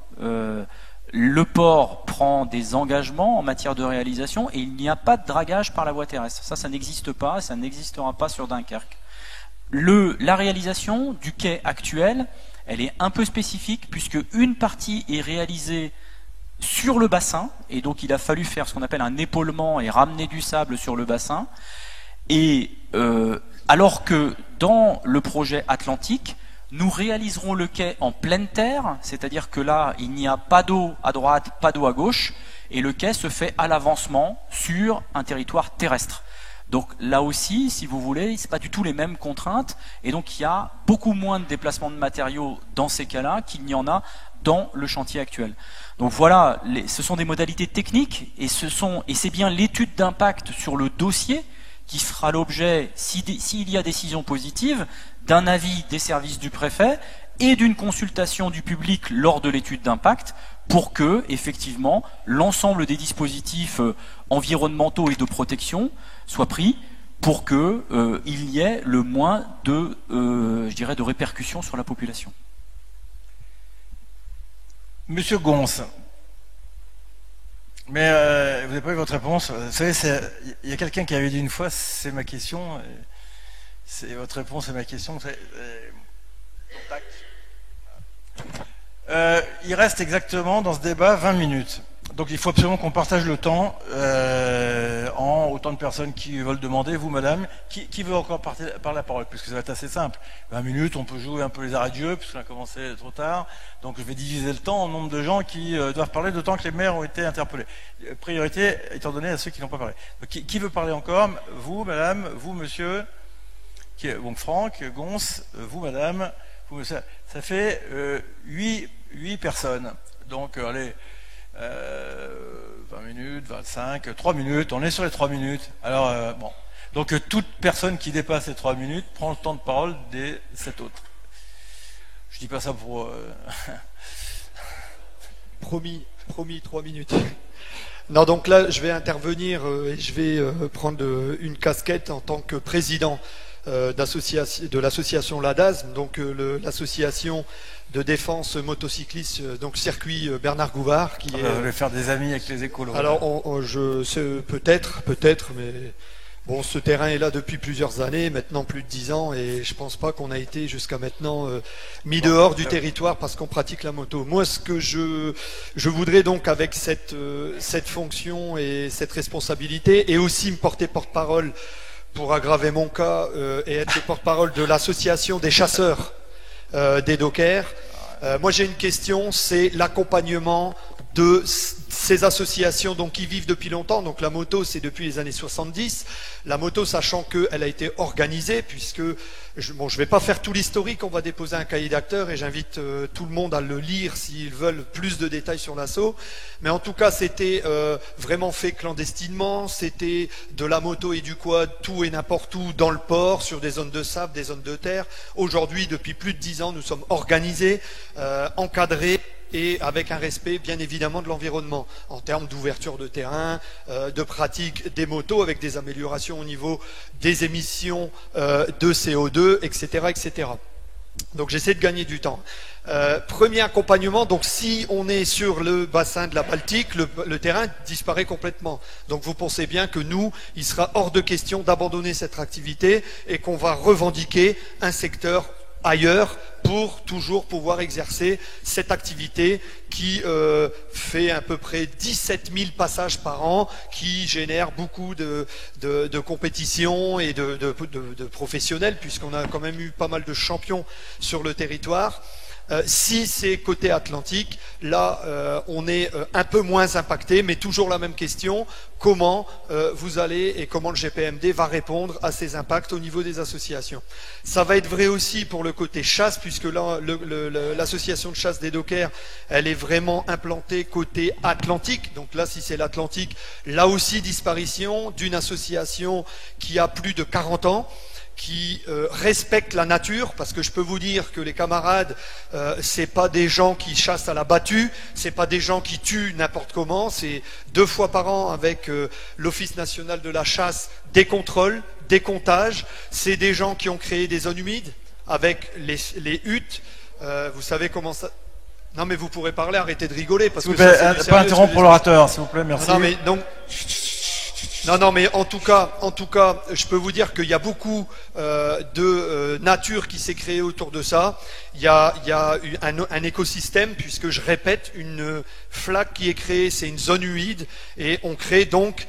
Le port prend des engagements en matière de réalisation et il n'y a pas de dragage par la voie terrestre. Ça n'existe pas, ça n'existera pas sur Dunkerque. La réalisation du quai actuel, elle est un peu spécifique puisque une partie est réalisée sur le bassin et donc il a fallu faire ce qu'on appelle un épaulement et ramener du sable sur le bassin. Et alors que dans le projet Atlantique, nous réaliserons le quai en pleine terre, c'est-à-dire que là, il n'y a pas d'eau à droite, pas d'eau à gauche, et le quai se fait à l'avancement sur un territoire terrestre. Donc là aussi, si vous voulez, c'est pas du tout les mêmes contraintes, et donc il y a beaucoup moins de déplacements de matériaux dans ces cas-là qu'il n'y en a dans le chantier actuel. Donc voilà, ce sont des modalités techniques, et c'est bien l'étude d'impact sur le dossier qui fera l'objet, s'il y a décision positive, d'un avis des services du préfet et d'une consultation du public lors de l'étude d'impact pour que, effectivement, l'ensemble des dispositifs environnementaux et de protection soient pris pour qu'il y ait le moins de répercussions sur la population. Monsieur Gons, mais vous n'avez pas eu votre réponse. Vous savez, il y a quelqu'un qui avait dit une fois, c'est ma question. C'est votre réponse, c'est ma question. Il reste exactement dans ce débat 20 minutes. Donc il faut absolument qu'on partage le temps en autant de personnes qui veulent demander. Vous, madame, qui veut encore parler la parole? Puisque ça va être assez simple. 20 minutes, on peut jouer un peu les arrêts de jeu, puisqu'on a commencé trop tard. Donc je vais diviser le temps en nombre de gens qui doivent parler, d'autant que les maires ont été interpellés. Priorité étant donnée à ceux qui n'ont pas parlé. Donc, qui veut parler encore? Vous, madame, vous, monsieur, donc Franck, Gons, vous, madame, vous, ça fait 8 personnes. Donc allez, 20 minutes, 25, 3 minutes, on est sur les 3 minutes. Alors, bon. Donc toute personne qui dépasse les 3 minutes prend le temps de parole des 7 autres. Je dis pas ça pour... Promis, 3 minutes. Non, donc là, je vais intervenir et je vais prendre une casquette en tant que président de l'association LADASM, donc l'association de défense motocycliste, donc circuit Bernard Gouvard. Qui est... Vous allez faire des amis avec les écolos. Alors, peut-être, mais bon, ce terrain est là depuis plusieurs années, maintenant plus de 10 ans, et je pense pas qu'on a été jusqu'à maintenant mis dehors du territoire parce qu'on pratique la moto. Moi, ce que je voudrais donc avec cette fonction et cette responsabilité, et aussi me porter porte-parole pour aggraver mon cas et être le porte-parole de l'association des chasseurs des dockers. Moi j'ai une question, c'est l'accompagnement de ces associations donc, qui vivent depuis longtemps. Donc la moto, c'est depuis les années 70. La moto, sachant qu'elle a été organisée, puisque, je ne vais pas faire tout l'historique, on va déposer un cahier d'acteurs et j'invite tout le monde à le lire s'ils veulent plus de détails sur l'assaut. Mais en tout cas, c'était vraiment fait clandestinement, c'était de la moto et du quad, tout et n'importe où, dans le port, sur des zones de sable, des zones de terre. Aujourd'hui, depuis plus de 10 ans, nous sommes organisés, encadrés, et avec un respect bien évidemment de l'environnement en termes d'ouverture de terrain, de pratique des motos avec des améliorations au niveau des émissions de CO2, etc., etc. Donc j'essaie de gagner du temps. Premier accompagnement, donc si on est sur le bassin de la Baltique, le terrain disparaît complètement. Donc vous pensez bien que nous, il sera hors de question d'abandonner cette activité et qu'on va revendiquer un secteur ailleurs pour toujours pouvoir exercer cette activité qui fait à peu près 17 000 passages par an, qui génère beaucoup de compétitions et de professionnels, puisqu'on a quand même eu pas mal de champions sur le territoire. Si c'est côté Atlantique, là on est un peu moins impacté, mais toujours la même question, comment vous allez et comment le GPMD va répondre à ces impacts au niveau des associations. Ça va être vrai aussi pour le côté chasse, puisque là l'association de chasse des dockers, elle est vraiment implantée côté Atlantique. Donc là, si c'est l'Atlantique, là aussi disparition d'une association qui a plus de 40 ans, qui respectent la nature, parce que je peux vous dire que les camarades, c'est pas des gens qui chassent à la battue, c'est pas des gens qui tuent n'importe comment, c'est 2 fois par an avec l'Office national de la chasse des contrôles, des comptages, c'est des gens qui ont créé des zones humides avec les huttes, vous savez comment ça... Non mais vous pourrez parler, arrêtez de rigoler, parce que ça, c'est du sérieux, pas interrompre l'orateur, s'il vous plaît, merci. Non mais donc... Non, mais en tout cas, je peux vous dire qu'il y a beaucoup de nature qui s'est créée autour de ça. Il y a un écosystème, puisque je répète, une flaque qui est créée, c'est une zone humide, et on crée donc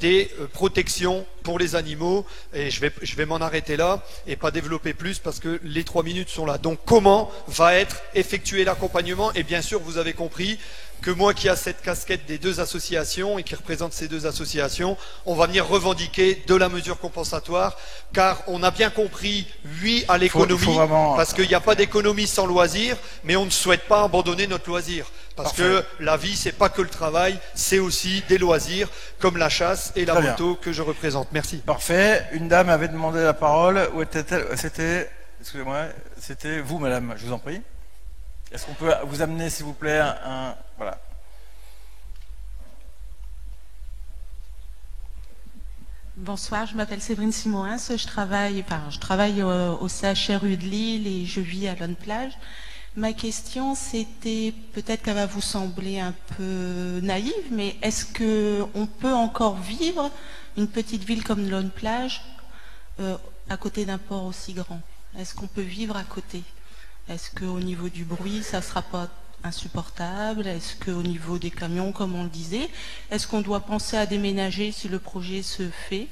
des protections pour les animaux. Et je vais m'en arrêter là et pas développer plus parce que les 3 minutes sont là. Donc, comment va être effectué l'accompagnement? Et bien sûr, vous avez compris que moi qui a cette casquette des 2 associations et qui représente ces 2 associations, on va venir revendiquer de la mesure compensatoire, car on a bien compris, oui à l'économie, parce qu'il n'y a pas d'économie sans loisir, mais on ne souhaite pas abandonner notre loisir. Parce que la vie, c'est pas que le travail, c'est aussi des loisirs, comme la chasse et la moto que je représente. Merci. Parfait. Une dame avait demandé la parole. Où était-elle? C'était, excusez-moi, c'était vous, madame, je vous en prie. Est-ce qu'on peut vous amener, s'il vous plaît, voilà. Bonsoir, je m'appelle Séverine Simoins, je travaille au CHRU de Lille et je vis à Lonne-Plage. Ma question, c'était, peut-être qu'elle va vous sembler un peu naïve, mais est-ce qu'on peut encore vivre une petite ville comme Lonne-Plage à côté d'un port aussi grand? Est-ce qu'on peut vivre à côté? Est-ce qu'au niveau du bruit, ça ne sera pas insupportable? Est-ce qu'au niveau des camions, comme on le disait, est-ce qu'on doit penser à déménager si le projet se fait?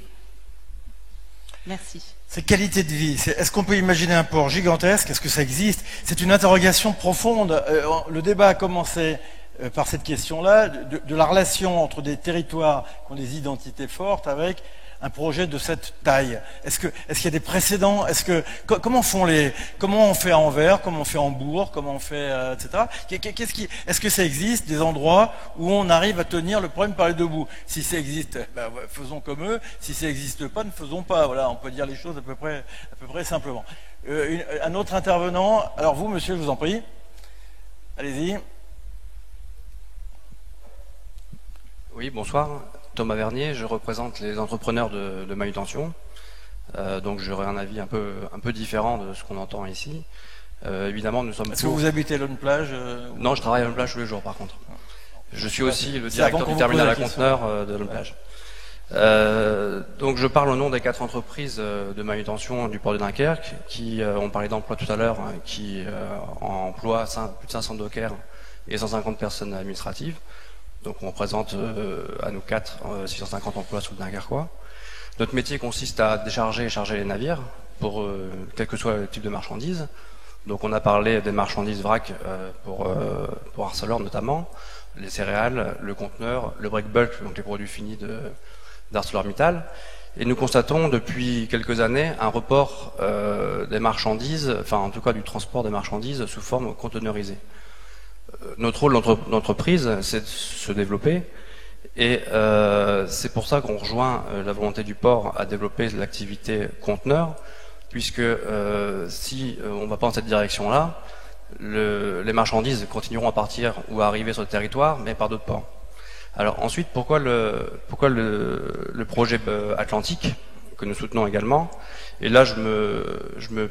Merci. C'est qualité de vie. Est-ce qu'on peut imaginer un port gigantesque? Est-ce que ça existe? C'est une interrogation profonde. Le débat a commencé par cette question-là, de la relation entre des territoires qui ont des identités fortes avec un projet de cette taille. Est-ce qu'il y a des précédents? Comment on fait à Anvers, comment on fait à Hambourg, comment on fait, etc. Est-ce que ça existe des endroits où on arrive à tenir le problème par les 2 bouts? Si ça existe, faisons comme eux. Si ça n'existe pas, ne faisons pas. Voilà, on peut dire les choses à peu près simplement. Un autre intervenant. Alors vous, monsieur, je vous en prie. Allez-y. Oui, bonsoir. Thomas Vernier, je représente les entrepreneurs de manutention. Donc j'aurai un avis un peu différent de ce qu'on entend ici. Évidemment, nous sommes... Est-ce que vous habitez Lonne-Plage Non, je travaille à Lonne-Plage tous les jours, par contre. Je suis aussi le directeur du terminal à conteneurs de Lonne-Plage. Donc je parle au nom des 4 entreprises de manutention du port de Dunkerque qui ont parlé d'emploi tout à l'heure, qui emploient plus de 500 dockers et 150 personnes administratives. Donc on représente à nous 4 650 emplois sous le Dunkerquois. Notre métier consiste à décharger et charger les navires pour quel que soit le type de marchandises. Donc on a parlé des marchandises vrac pour Arcelor notamment. les céréales, le conteneur, le break bulk, donc les produits finis d'ArcelorMittal. Et nous constatons depuis quelques années un report des marchandises, enfin en tout cas du transport des marchandises sous forme conteneurisée. Notre rôle d'entreprise, c'est de se développer, et c'est pour ça qu'on rejoint la volonté du port à développer l'activité conteneur, puisque si on ne va pas dans cette direction-là, les marchandises continueront à partir ou à arriver sur le territoire, mais par d'autres ports. Alors ensuite, pourquoi le projet Atlantique, que nous soutenons également, et là je me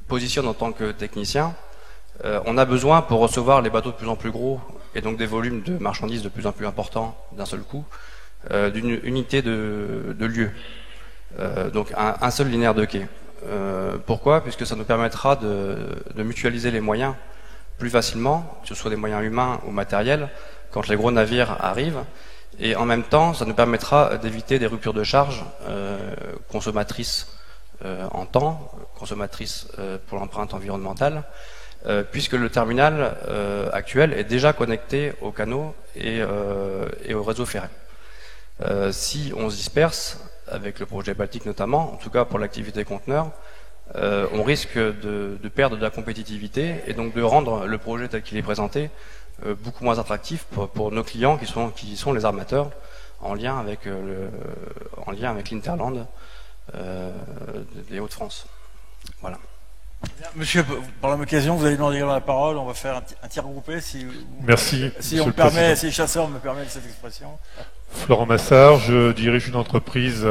positionne en tant que technicien. On a besoin, pour recevoir les bateaux de plus en plus gros, et donc des volumes de marchandises de plus en plus importants d'un seul coup, d'une unité de lieu. Donc un seul linéaire de quai. Pourquoi? Puisque ça nous permettra de mutualiser les moyens plus facilement, que ce soit des moyens humains ou matériels, quand les gros navires arrivent, et en même temps, ça nous permettra d'éviter des ruptures de charge consommatrices en temps, consommatrices pour l'empreinte environnementale, puisque le terminal actuel est déjà connecté aux canaux et au réseau ferré. Si on se disperse, avec le projet Baltique notamment, en tout cas pour l'activité conteneur, on risque de perdre de la compétitivité et donc de rendre le projet tel qu'il est présenté beaucoup moins attractif pour nos clients qui sont les armateurs en lien avec l'Interland des Hauts-de-France. Voilà. Monsieur, par la même occasion, vous allez demander la parole. On va faire un tir groupé si on me permet, si les chasseurs me permettent cette expression. Florent Massard, je dirige une entreprise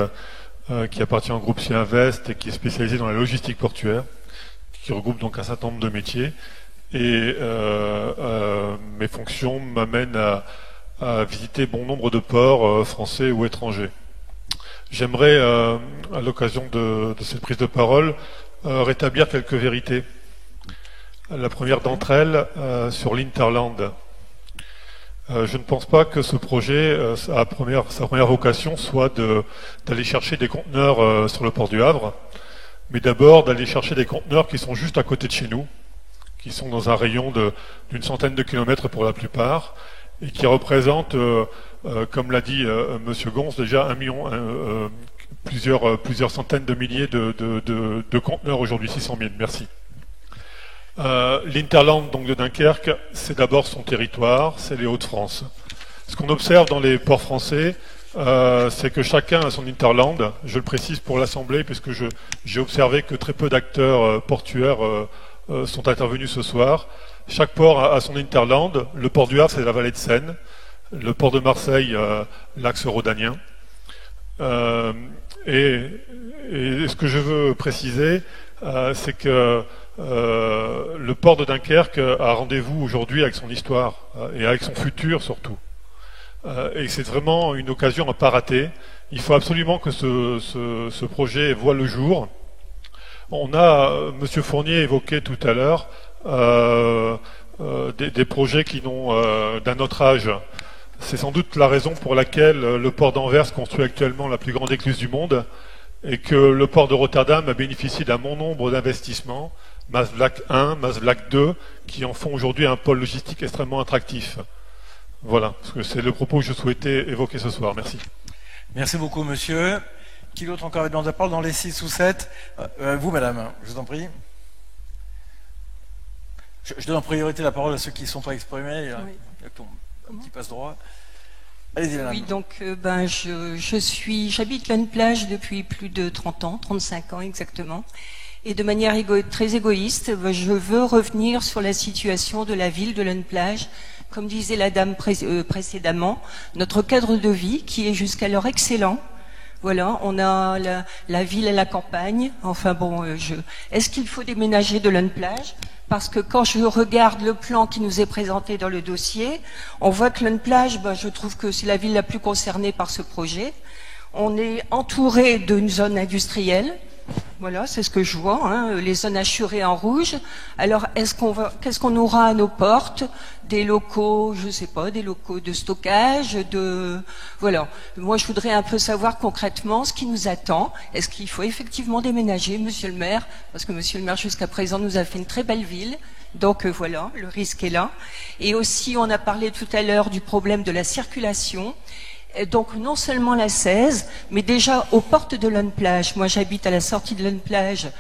qui appartient au groupe Siinvest et qui est spécialisée dans la logistique portuaire, qui regroupe donc un certain nombre de métiers. Et mes fonctions m'amènent à visiter bon nombre de ports français ou étrangers. J'aimerais, à l'occasion de cette prise de parole, rétablir quelques vérités. La première d'entre elles, sur l'Interland. Je ne pense pas que ce projet, sa première vocation soit d'aller chercher des conteneurs sur le port du Havre, mais d'abord d'aller chercher des conteneurs qui sont juste à côté de chez nous, qui sont dans un rayon d'une centaine de kilomètres pour la plupart, et qui représentent, comme l'a dit Monsieur Gons, déjà plusieurs centaines de milliers de conteneurs aujourd'hui, 600 000. Merci. L'Interland donc de Dunkerque, c'est d'abord son territoire, c'est les Hauts-de-France. Ce qu'on observe dans les ports français, c'est que chacun a son Interland. Je le précise pour l'Assemblée, puisque j'ai observé que très peu d'acteurs portuaires sont intervenus ce soir. Chaque port a son Interland. Le port du Havre, c'est la vallée de Seine. Le port de Marseille, l'axe rhodanien. Et ce que je veux préciser, c'est que le port de Dunkerque a rendez-vous aujourd'hui avec son histoire et avec son futur surtout. Et c'est vraiment une occasion à ne pas rater. Il faut absolument que ce projet voie le jour. On a, Monsieur Fournier évoqué tout à l'heure, des projets qui n'ont d'un autre âge. C'est sans doute la raison pour laquelle le port d'Anvers construit actuellement la plus grande écluse du monde et que le port de Rotterdam a bénéficié d'un bon nombre d'investissements, Maasvlakte 1, Maasvlakte 2, qui en font aujourd'hui un pôle logistique extrêmement attractif. Voilà, parce que c'est le propos que je souhaitais évoquer ce soir. Merci. Merci beaucoup, monsieur. Qui d'autre encore demande la parole dans les 6 ou 7 Vous, madame, je vous en prie. Je donne en priorité la parole à ceux qui ne sont pas exprimés. Oui. Un petit passe-droit. Allez-y, madame. Oui, donc j'habite Lanne-Plage depuis plus de 30 ans, 35 ans exactement. Et de manière très égoïste, je veux revenir sur la situation de la ville de Lanne-Plage. Comme disait la dame précédemment, notre cadre de vie qui est jusqu'alors excellent. Voilà, on a la ville et la campagne. Enfin bon, est-ce qu'il faut déménager de Lanne-Plage? Parce que quand je regarde le plan qui nous est présenté dans le dossier, on voit que Lanne-Plage, je trouve que c'est la ville la plus concernée par ce projet. On est entouré d'une zone industrielle. Voilà, c'est ce que je vois, hein, les zones assurées en rouge. Alors, qu'est-ce qu'on aura à nos portes? Des locaux, je sais pas, des locaux de stockage, voilà. Moi, je voudrais un peu savoir concrètement ce qui nous attend. Est-ce qu'il faut effectivement déménager, monsieur le maire? Parce que monsieur le maire, jusqu'à présent, nous a fait une très belle ville. Donc voilà, le risque est là. Et aussi, on a parlé tout à l'heure du problème de la circulation. Donc non seulement la 16, mais déjà aux portes de l'On-Plage. Moi j'habite à la sortie de l'On-Plage,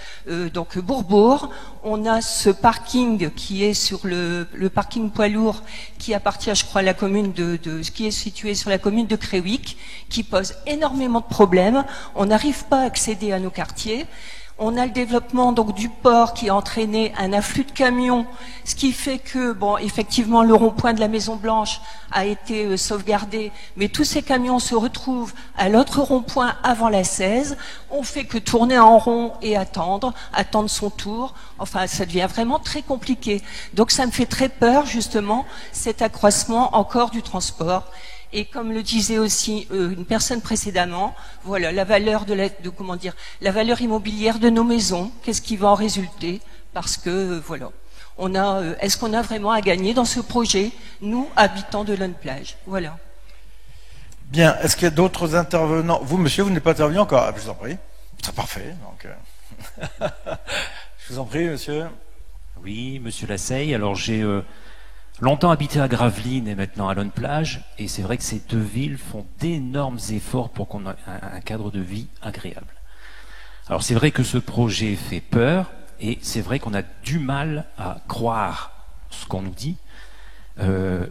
donc Bourbourg. On a ce parking qui est sur le parking poids lourd qui appartient, je crois, à la commune qui est situé sur la commune de Créwick, qui pose énormément de problèmes. On n'arrive pas à accéder à nos quartiers. On a le développement donc du port qui a entraîné un afflux de camions, ce qui fait que, bon, effectivement, le rond-point de la Maison Blanche a été sauvegardé, mais tous ces camions se retrouvent à l'autre rond-point avant la 16. On fait que tourner en rond et attendre son tour. Enfin, ça devient vraiment très compliqué. Donc, ça me fait très peur, justement, cet accroissement encore du transport. Et comme le disait aussi une personne précédemment, voilà la valeur la valeur immobilière de nos maisons. Qu'est-ce qui va en résulter? Parce que voilà, est-ce qu'on a vraiment à gagner dans ce projet, nous habitants de l'On-Plage? Voilà. Bien. Est-ce qu'il y a d'autres intervenants? Vous, monsieur, vous n'êtes pas intervenu encore? Ah, je vous en prie. C'est parfait. Donc, je vous en prie, monsieur. Oui, monsieur Lasseille. Alors j'ai longtemps habité à Gravelines et maintenant à l'On-Plage, et c'est vrai que ces deux villes font d'énormes efforts pour qu'on ait un cadre de vie agréable. Alors c'est vrai que ce projet fait peur, et c'est vrai qu'on a du mal à croire ce qu'on nous dit,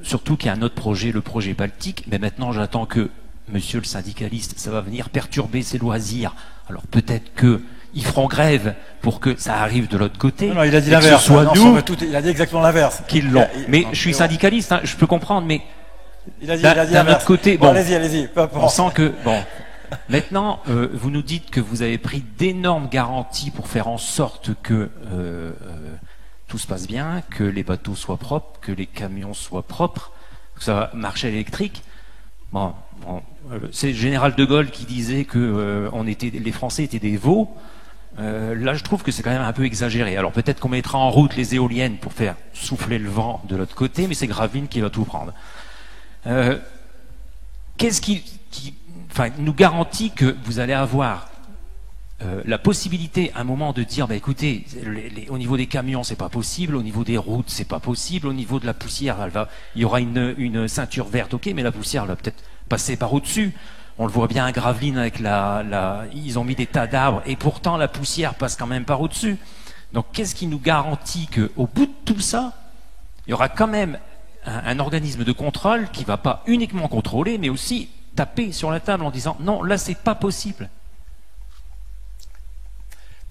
surtout qu'il y a un autre projet, le projet Baltique, mais maintenant j'attends que monsieur le syndicaliste, ça va venir perturber ses loisirs. Alors peut-être que ils feront grève pour que ça arrive de l'autre côté. Non, il a dit l'inverse. Il a dit exactement l'inverse. Qu'ils l'ont. Mais je suis syndicaliste, hein, je peux comprendre, mais d'un autre côté, bon, allez-y. On sent que, bon, maintenant, vous nous dites que vous avez pris d'énormes garanties pour faire en sorte que tout se passe bien, que les bateaux soient propres, que les camions soient propres, que ça va marcher à l'électrique. Bon, c'est le général de Gaulle qui disait que les Français étaient des veaux. Là, je trouve que c'est quand même un peu exagéré. Alors peut-être qu'on mettra en route les éoliennes pour faire souffler le vent de l'autre côté, mais c'est Gravelines qui va tout prendre. Qu'est-ce qui nous garantit que vous allez avoir la possibilité à un moment de dire, bah écoutez, au niveau des camions c'est pas possible, au niveau des routes c'est pas possible, au niveau de la poussière il y aura une ceinture verte, ok, mais la poussière elle va peut-être passer par au-dessus. On le voit bien à Gravelines avec ils ont mis des tas d'arbres et pourtant la poussière passe quand même par au-dessus. Donc qu'est-ce qui nous garantit qu'au bout de tout ça, il y aura quand même un organisme de contrôle qui va pas uniquement contrôler, mais aussi taper sur la table en disant non, là c'est pas possible.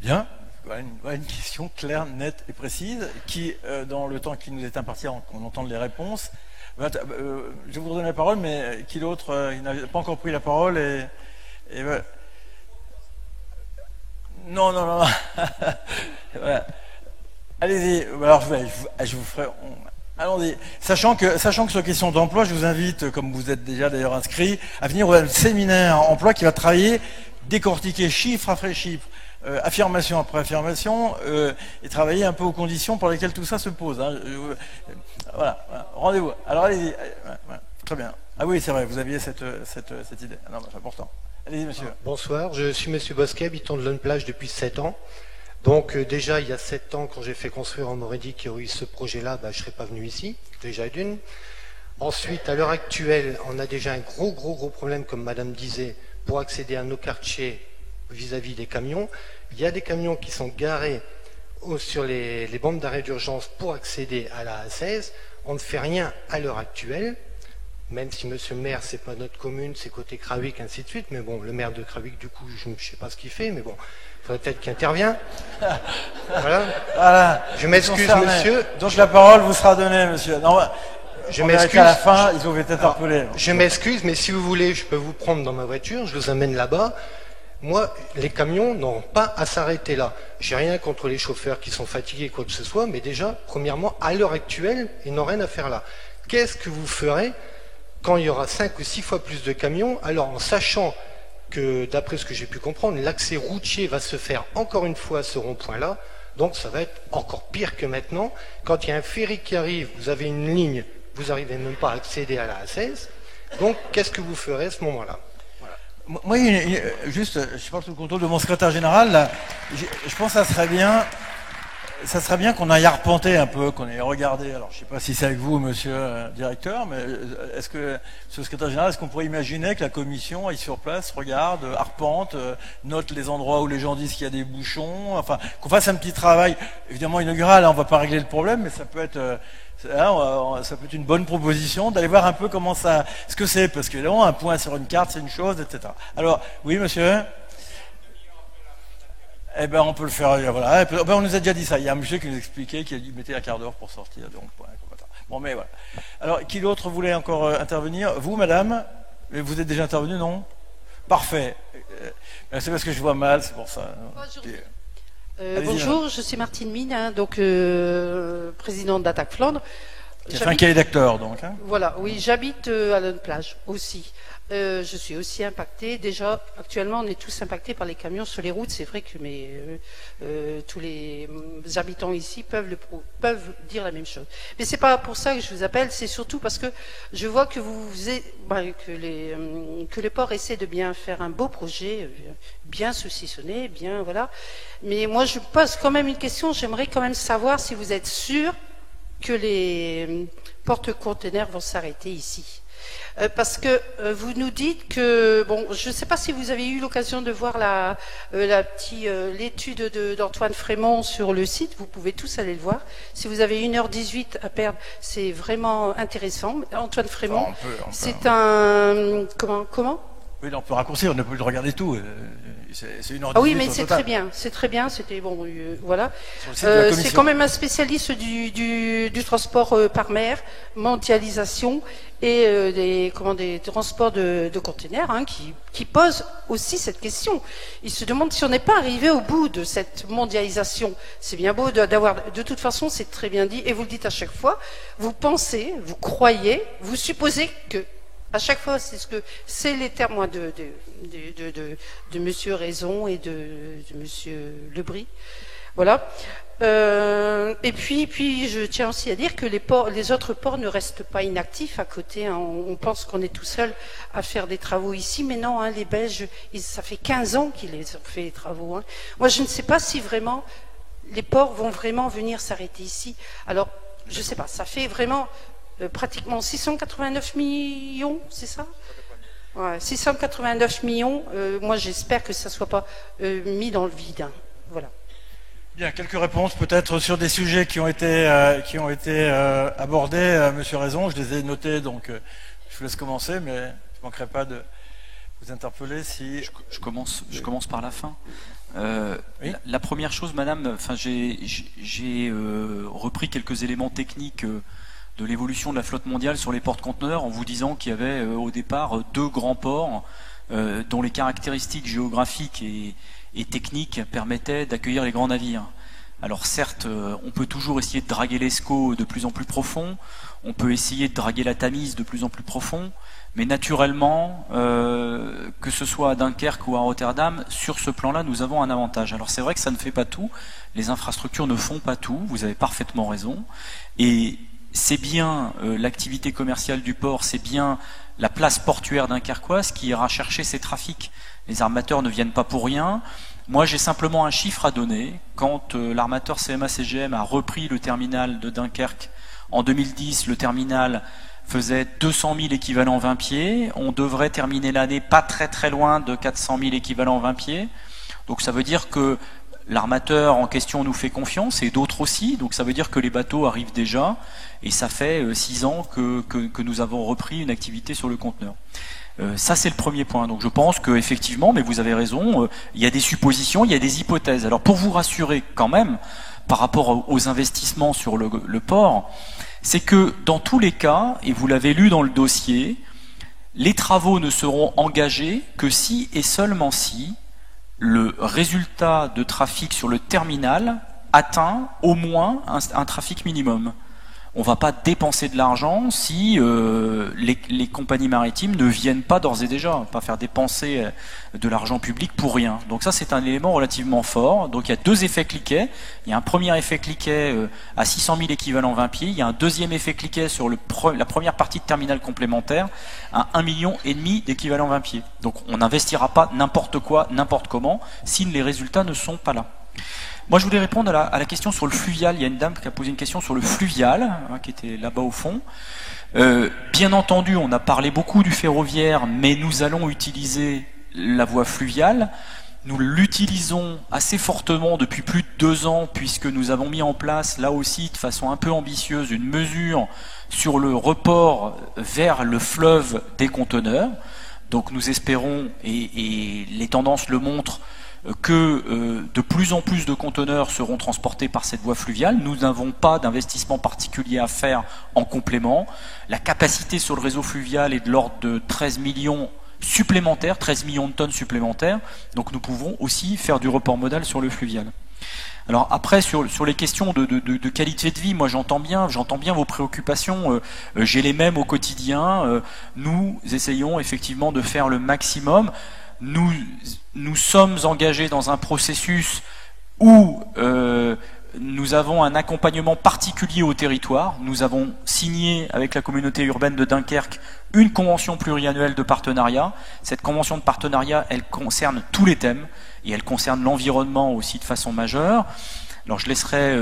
Bien, voilà une question claire, nette et précise qui, dans le temps qui nous est imparti, on entend les réponses. Je vous redonne la parole, mais qui d'autre il n'a pas encore pris la parole et non. Voilà. Allez-y. Alors je vous ferai. Allons-y. Sachant que sur question d'emploi, je vous invite, comme vous êtes déjà d'ailleurs inscrit, à venir au séminaire emploi qui va travailler, décortiquer chiffre après chiffre, affirmation après affirmation, et travailler un peu aux conditions pour lesquelles tout ça se pose. Hein. Voilà. Rendez-vous. Alors allez-y. Très bien. Ah oui, c'est vrai, vous aviez cette idée. Non, c'est important. Allez-y, monsieur. Bonsoir, je suis monsieur Bosquet, habitant de l'On-Plage depuis 7 ans. Donc déjà, il y a 7 ans, quand j'ai fait construire, on m'aurait dit qu'il y aurait eu ce projet-là, je ne serais pas venu ici, déjà d'une. Ensuite, à l'heure actuelle, on a déjà un gros problème, comme madame disait, pour accéder à nos quartiers vis-à-vis des camions. Il y a des camions qui sont garés sur les bandes d'arrêt d'urgence pour accéder à la A16. On ne fait rien à l'heure actuelle, même si monsieur le maire, c'est pas notre commune, c'est côté Krawick, ainsi de suite. Mais bon, le maire de Krawick, du coup, je ne sais pas ce qu'il fait, mais bon, il faudrait peut-être qu'il intervienne. Voilà. Je m'excuse, monsieur. Donc la parole vous sera donnée, monsieur. Non, je m'excuse. À la fin, ils ont été interpellés. Je m'excuse, mais si vous voulez, je peux vous prendre dans ma voiture, je vous amène là-bas. Moi, les camions n'ont pas à s'arrêter là. J'ai rien contre les chauffeurs qui sont fatigués, quoi que ce soit, mais déjà, premièrement, à l'heure actuelle, ils n'ont rien à faire là. Qu'est-ce que vous ferez quand il y aura 5 ou 6 fois plus de camions? Alors, en sachant que, d'après ce que j'ai pu comprendre, l'accès routier va se faire encore une fois à ce rond-point-là, donc ça va être encore pire que maintenant. Quand il y a un ferry qui arrive, vous avez une ligne, vous n'arrivez même pas à accéder à la A16, donc qu'est-ce que vous ferez à ce moment-là? Moi, juste, je parle sous le contrôle de mon secrétaire général, là, je pense que ça serait bien ça serait bien qu'on aille arpenter un peu, qu'on aille regarder. Alors, je ne sais pas si c'est avec vous, monsieur le directeur, mais est-ce que, monsieur le secrétaire général, est-ce qu'on pourrait imaginer que la commission aille sur place, regarde, arpente, note les endroits où les gens disent qu'il y a des bouchons, enfin, qu'on fasse un petit travail, évidemment inaugural, on ne va pas régler le problème, mais ça peut être... ça peut être une bonne proposition d'aller voir un peu comment ça, ce que c'est, parce que là, un point sur une carte, c'est une chose, etc. Alors, oui, monsieur? Eh ben, on peut le faire, voilà. Ben, on nous a déjà dit ça. Il y a un monsieur qui nous expliquait qu'il mettait un quart d'heure pour sortir. Donc, bon, mais voilà. Alors, qui d'autre voulait encore intervenir? Vous, madame? Vous êtes déjà intervenu, non? Parfait. C'est parce que je vois mal, c'est pour ça. Bonjour, je suis Martine Mine, donc présidente d'Attaque Flandre. Qui a fait un cahier d'acteurs, donc. Hein. Voilà, oui, j'habite à Lone Plage aussi. Je suis aussi impactée. Déjà, actuellement, on est tous impactés par les camions sur les routes. C'est vrai que tous les habitants ici peuvent dire la même chose. Mais c'est pas pour ça que je vous appelle. C'est surtout parce que je vois que que les ports essaient de bien faire un beau projet, bien saucissonné, bien voilà. Mais moi, je pose quand même une question. J'aimerais quand même savoir si vous êtes sûr que les porte-containers vont s'arrêter ici. Parce que vous nous dites que, bon, je ne sais pas si vous avez eu l'occasion de voir l'étude d'Antoine Frémont sur le site, vous pouvez tous aller le voir. Si vous avez 1h18 à perdre, c'est vraiment intéressant. Antoine Frémont, c'est un... Comment Oui, on peut raccourcir, on ne peut le regarder tout. C'est 1h18. Ah oui, mais c'est très bien, c'était bon, voilà. C'est quand même un spécialiste du transport par mer, mondialisation et des transports de containers qui pose aussi cette question. Il se demande si on n'est pas arrivé au bout de cette mondialisation. C'est bien beau d'avoir, de toute façon, c'est très bien dit, et vous le dites à chaque fois, vous pensez, vous croyez, vous supposez que à chaque fois, c'est les termes de Monsieur Raison et de Monsieur Lebris. Voilà. Et puis, je tiens aussi à dire que les autres ports ne restent pas inactifs à côté. Hein. On pense qu'on est tout seul à faire des travaux ici, mais non, hein, les Belges, ça fait 15 ans qu'ils ont fait les travaux. Hein. Moi, je ne sais pas si vraiment les ports vont vraiment venir s'arrêter ici. Alors, je ne sais pas, ça fait vraiment... pratiquement 689 millions, c'est ça? Ouais, 689 millions. Moi, j'espère que ça ne soit pas mis dans le vide. Hein. Voilà. Bien, quelques réponses peut-être sur des sujets qui ont été abordés. Monsieur Raison, je les ai notés, donc je vous laisse commencer, mais je ne manquerai pas de vous interpeller si... Je commence par la fin. Oui. La première chose, madame, j'ai repris quelques éléments techniques de l'évolution de la flotte mondiale sur les porte-conteneurs en vous disant qu'il y avait au départ 2 grands ports dont les caractéristiques géographiques et techniques permettaient d'accueillir les grands navires. Alors certes, on peut toujours essayer de draguer l'Escaut de plus en plus profond, on peut essayer de draguer la Tamise de plus en plus profond, mais naturellement, que ce soit à Dunkerque ou à Rotterdam, sur ce plan-là, nous avons un avantage. Alors c'est vrai que ça ne fait pas tout, les infrastructures ne font pas tout, vous avez parfaitement raison, et c'est bien l'activité commerciale du port, c'est bien la place portuaire dunkerquoise qui ira chercher ces trafics. Les armateurs ne viennent pas pour rien. Moi, j'ai simplement un chiffre à donner. Quand l'armateur CMA-CGM a repris le terminal de Dunkerque, en 2010, le terminal faisait 200 000 équivalents 20 pieds. On devrait terminer l'année pas très très loin de 400 000 équivalents 20 pieds. Donc ça veut dire que l'armateur en question nous fait confiance et d'autres aussi, donc ça veut dire que les bateaux arrivent déjà et ça fait 6 ans que nous avons repris une activité sur le conteneur. Ça c'est le premier point, donc je pense qu'effectivement, mais vous avez raison, il y a des suppositions, il y a des hypothèses. Alors pour vous rassurer quand même, par rapport aux investissements sur le port, c'est que dans tous les cas, et vous l'avez lu dans le dossier, les travaux ne seront engagés que si et seulement si le résultat de trafic sur le terminal atteint au moins un trafic minimum. On ne va pas dépenser de l'argent si les compagnies maritimes ne viennent pas d'ores et déjà, pas faire dépenser de l'argent public pour rien. Donc ça c'est un élément relativement fort. Donc il y a 2 effets cliquets. Il y a un premier effet cliquet à 600 000 équivalents 20 pieds. Il y a un deuxième effet cliquet sur la première partie de terminal complémentaire à 1,5 million d'équivalents 20 pieds. Donc on n'investira pas n'importe quoi, n'importe comment si les résultats ne sont pas là. Moi, je voulais répondre à la question sur le fluvial. Il y a une dame qui a posé une question sur le fluvial, hein, qui était là-bas au fond. Bien entendu, on a parlé beaucoup du ferroviaire, mais nous allons utiliser la voie fluviale. Nous l'utilisons assez fortement depuis plus de 2 ans, puisque nous avons mis en place, là aussi, de façon un peu ambitieuse, une mesure sur le report vers le fleuve des conteneurs. Donc nous espérons, et les tendances le montrent, que de plus en plus de conteneurs seront transportés par cette voie fluviale. Nous n'avons pas d'investissement particulier à faire en complément. La capacité sur le réseau fluvial est de l'ordre de 13 millions supplémentaires, 13 millions de tonnes supplémentaires. Donc nous pouvons aussi faire du report modal sur le fluvial. Alors après, sur les questions de qualité de vie, moi j'entends bien vos préoccupations, j'ai les mêmes au quotidien. Nous essayons effectivement de faire le maximum. Nous sommes engagés dans un processus où nous avons un accompagnement particulier au territoire. Nous avons signé avec la communauté urbaine de Dunkerque une convention pluriannuelle de partenariat. Cette convention de partenariat, elle concerne tous les thèmes et elle concerne l'environnement aussi de façon majeure. Alors je laisserai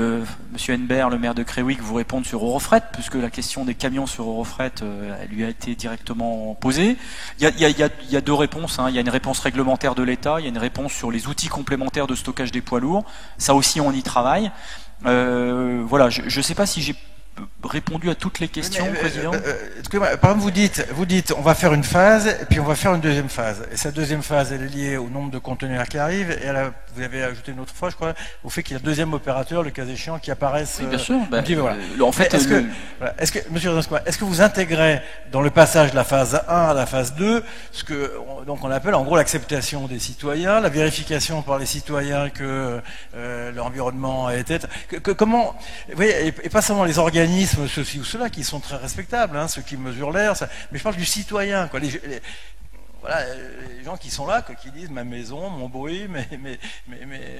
Monsieur Henbert, le maire de Créwick, vous répondre sur Eurofret, puisque la question des camions sur Eurofret elle lui a été directement posée. Il y a 2 réponses, hein. Il y a une réponse réglementaire de l'État, il y a une réponse sur les outils complémentaires de stockage des poids lourds. Ça aussi, on y travaille. Voilà, je ne sais pas si j'ai répondu à toutes les questions, Président. Par exemple, vous dites, on va faire une phase, et puis on va faire une deuxième phase. Et cette deuxième phase, elle est liée au nombre de conteneurs qui arrivent, et vous avez ajouté une autre fois, je crois, au fait qu'il y a un deuxième opérateur, le cas échéant, qui apparaisse. Oui, bien sûr. Voilà. En fait, est-ce que vous intégrez dans le passage de la phase 1 à la phase 2 ce que donc on appelle en gros l'acceptation des citoyens, la vérification par les citoyens que l'environnement a été. Comment, vous voyez, et pas seulement les organismes, ceux-ci ou ceux-là, qui sont très respectables, hein, ceux qui mesurent l'air, mais je parle du citoyen, quoi. Voilà, les gens qui sont là, quoi, qui disent ma maison, mon bruit, mais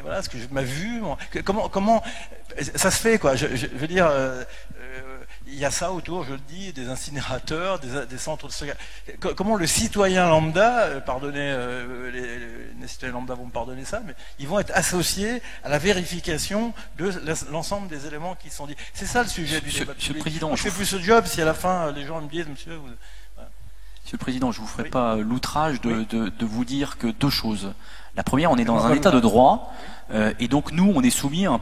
voilà, ce que ma vue, comment ça se fait, quoi. Je veux dire, il y a ça autour, je le dis, des incinérateurs, des centres de stockage. Comment le citoyen lambda, pardonnez, les citoyens lambda vont me pardonner ça, mais ils vont être associés à la vérification de l'ensemble des éléments qui sont dits. C'est ça le sujet du débat. Monsieur le Président, moi, je fais plus ce job si à la fin les gens me disent, monsieur, vous... Monsieur le Président, je ne vous ferai pas l'outrage de vous dire que 2 choses. La première, on est dans un état de droit, et donc nous, on est soumis à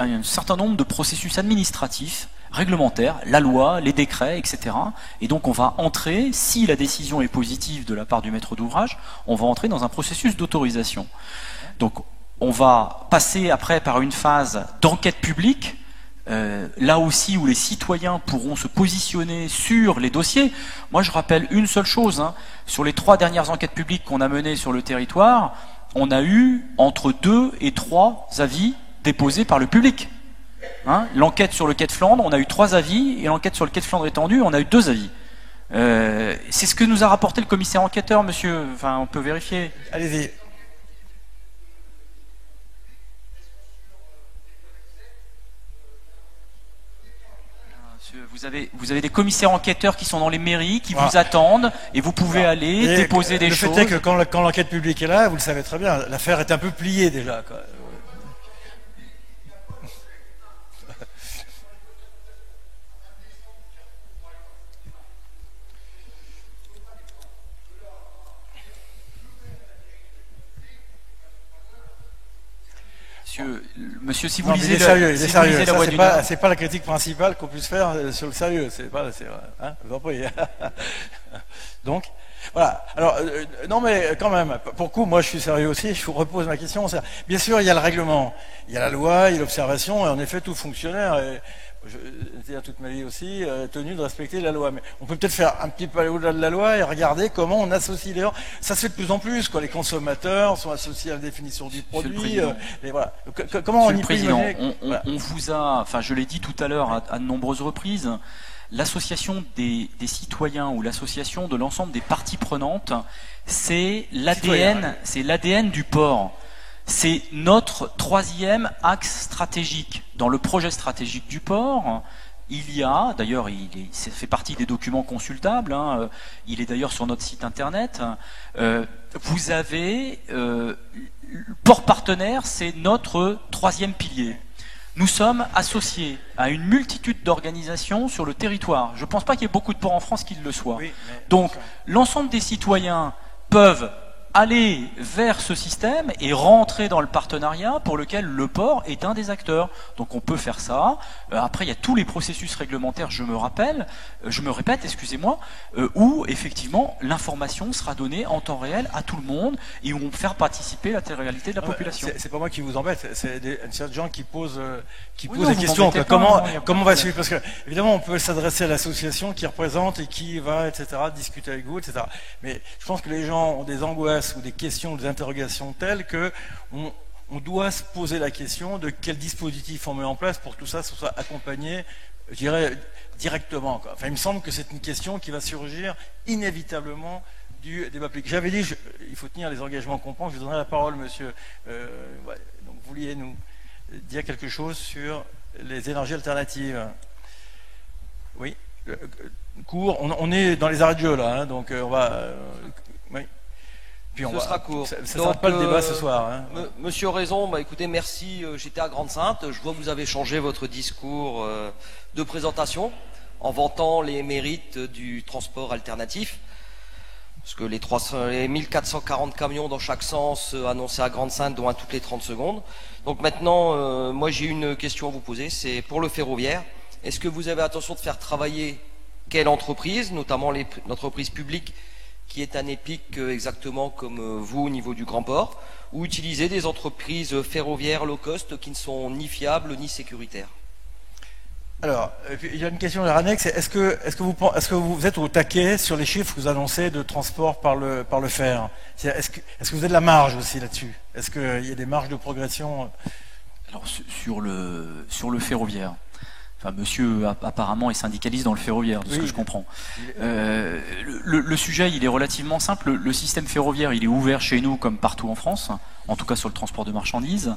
un certain nombre de processus administratifs, réglementaires, la loi, les décrets, etc. Et donc on va entrer, si la décision est positive de la part du maître d'ouvrage, on va entrer dans un processus d'autorisation. Donc on va passer après par une phase d'enquête publique, là aussi où les citoyens pourront se positionner sur les dossiers. Moi je rappelle une seule chose, hein. Sur les 3 dernières enquêtes publiques qu'on a menées sur le territoire, on a eu entre 2 et 3 avis déposés par le public. Hein, l'enquête sur le quai de Flandre, on a eu 3 avis, et l'enquête sur le quai de Flandre étendu, on a eu 2 avis. C'est ce que nous a rapporté le commissaire enquêteur, monsieur. Enfin, on peut vérifier. Allez-y. Vous avez des commissaires enquêteurs qui sont dans les mairies, qui vous attendent, et vous pouvez aller déposer des choses. Le fait est que quand l'enquête publique est là, vous le savez très bien, l'affaire est un peu pliée déjà, quoi. Monsieur, si vous lisez c'est pas la critique principale qu'on puisse faire sur le sérieux. C'est pas, hein, je vous en prie. Donc, voilà. Alors, non, mais quand même, pour coup, moi, je suis sérieux aussi. Je vous repose ma question. Bien sûr, il y a le règlement, il y a la loi, il y a l'observation, et en effet, tout fonctionnaire. J'étais toute ma vie aussi tenu de respecter la loi. Mais on peut peut-être faire un petit peu au-delà de la loi et regarder comment on associe les gens. Ça se fait de plus en plus, quoi. Les consommateurs sont associés à la définition du produit. Et voilà. Comment Monsieur le Président, on vous a, enfin je l'ai dit tout à l'heure à de nombreuses reprises, l'association des citoyens ou l'association de l'ensemble des parties prenantes, c'est l'ADN du port. C'est notre 3e axe stratégique dans le projet stratégique du port. il y a, d'ailleurs, il fait partie des documents consultables, hein, il est d'ailleurs sur notre site internet, vous avez, port partenaire, c'est notre 3e pilier. Nous sommes associés à une multitude d'organisations sur le territoire. Je ne pense pas qu'il y ait beaucoup de ports en France qui le soient. Oui, donc, l'ensemble des citoyens peuvent aller vers ce système et rentrer dans le partenariat pour lequel le port est un des acteurs. Donc on peut faire ça. Après, il y a tous les processus réglementaires, je me répète, excusez-moi, où effectivement l'information sera donnée en temps réel à tout le monde et où on peut faire participer l'intégralité de la population. C'est pas moi qui vous embête, c'est des gens qui posent des questions. Comment on va suivre? Parce que évidemment, on peut s'adresser à l'association qui représente et qui va, etc., discuter avec vous, etc. Mais je pense que les gens ont des angoisses ou des questions, des interrogations telles que on doit se poser la question de quel dispositif on met en place pour que tout ça soit accompagné, je dirais, directement. Enfin, il me semble que c'est une question qui va surgir inévitablement du débat public. J'avais dit, il faut tenir les engagements qu'on prend. Je vous donnerai la parole, monsieur. Donc, vous vouliez nous dire quelque chose sur les énergies alternatives? Oui. Court. On est dans les arrêts de jeu, là, hein, donc on va... oui. Ce sera court. Ça ne sera pas le débat ce soir. Hein. Monsieur Raison, écoutez, merci. J'étais à Grande-Sainte. Je vois que vous avez changé votre discours de présentation en vantant les mérites du transport alternatif. Parce que les 1440 camions dans chaque sens annoncés à Grande-Sainte, dont un toutes les 30 secondes. Donc maintenant, moi j'ai une question à vous poser. C'est pour le ferroviaire. Est-ce que vous avez intention de faire travailler quelle entreprise, notamment l'entreprise publique qui est un EPIC exactement comme vous au niveau du Grand Port, ou utiliser des entreprises ferroviaires low cost qui ne sont ni fiables ni sécuritaires? Alors, il y a une question de l'annexe. Est-ce que vous êtes au taquet sur les chiffres que vous annoncez de transport par le fer? Est-ce que vous avez de la marge aussi là-dessus? Est-ce qu'il y a des marges de progression? Alors, sur le ferroviaire, enfin, monsieur apparemment est syndicaliste dans le ferroviaire, de ce que je comprends. Le sujet, il est relativement simple. Le système ferroviaire, il est ouvert chez nous comme partout en France, en tout cas sur le transport de marchandises.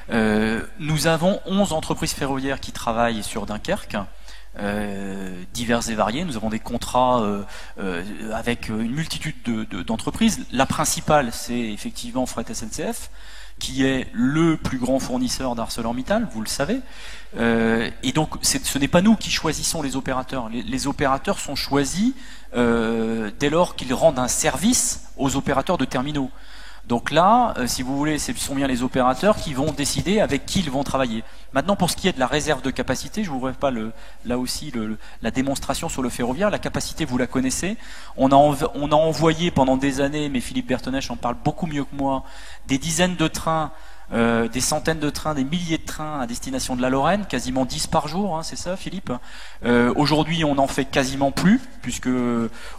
Nous avons 11 entreprises ferroviaires qui travaillent sur Dunkerque, diverses et variées. Nous avons des contrats avec une multitude d'entreprises. La principale, c'est effectivement Fret SNCF, qui est le plus grand fournisseur d'ArcelorMittal, vous le savez. Et donc, ce n'est pas nous qui choisissons les opérateurs. Les opérateurs sont choisis dès lors qu'ils rendent un service aux opérateurs de terminaux. Donc là, si vous voulez, ce sont bien les opérateurs qui vont décider avec qui ils vont travailler. Maintenant, pour ce qui est de la réserve de capacité, je ne vous pas là aussi la démonstration sur le ferroviaire. La capacité, vous la connaissez. On a envoyé pendant des années, mais Philippe Bertonèche en parle beaucoup mieux que moi, des dizaines de trains, des centaines de trains, des milliers de trains à destination de la Lorraine, quasiment 10 par jour, hein, c'est ça Philippe? Aujourd'hui on n'en fait quasiment plus, puisque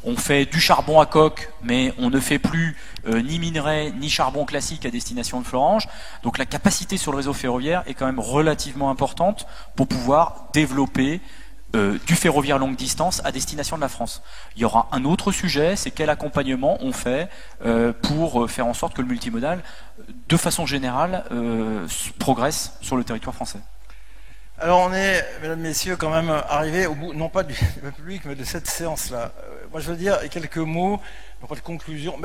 on fait du charbon à coque, mais on ne fait plus ni minerai, ni charbon classique à destination de Florange. Donc la capacité sur le réseau ferroviaire est quand même relativement importante pour pouvoir développer du ferroviaire longue distance à destination de la France. Il y aura un autre sujet, c'est quel accompagnement on fait pour faire en sorte que le multimodal, de façon générale, progresse sur le territoire français. Alors on est, mesdames, messieurs, quand même arrivés au bout, non pas du débat public, mais de cette séance-là. Moi je veux dire quelques mots, non pas de conclusion.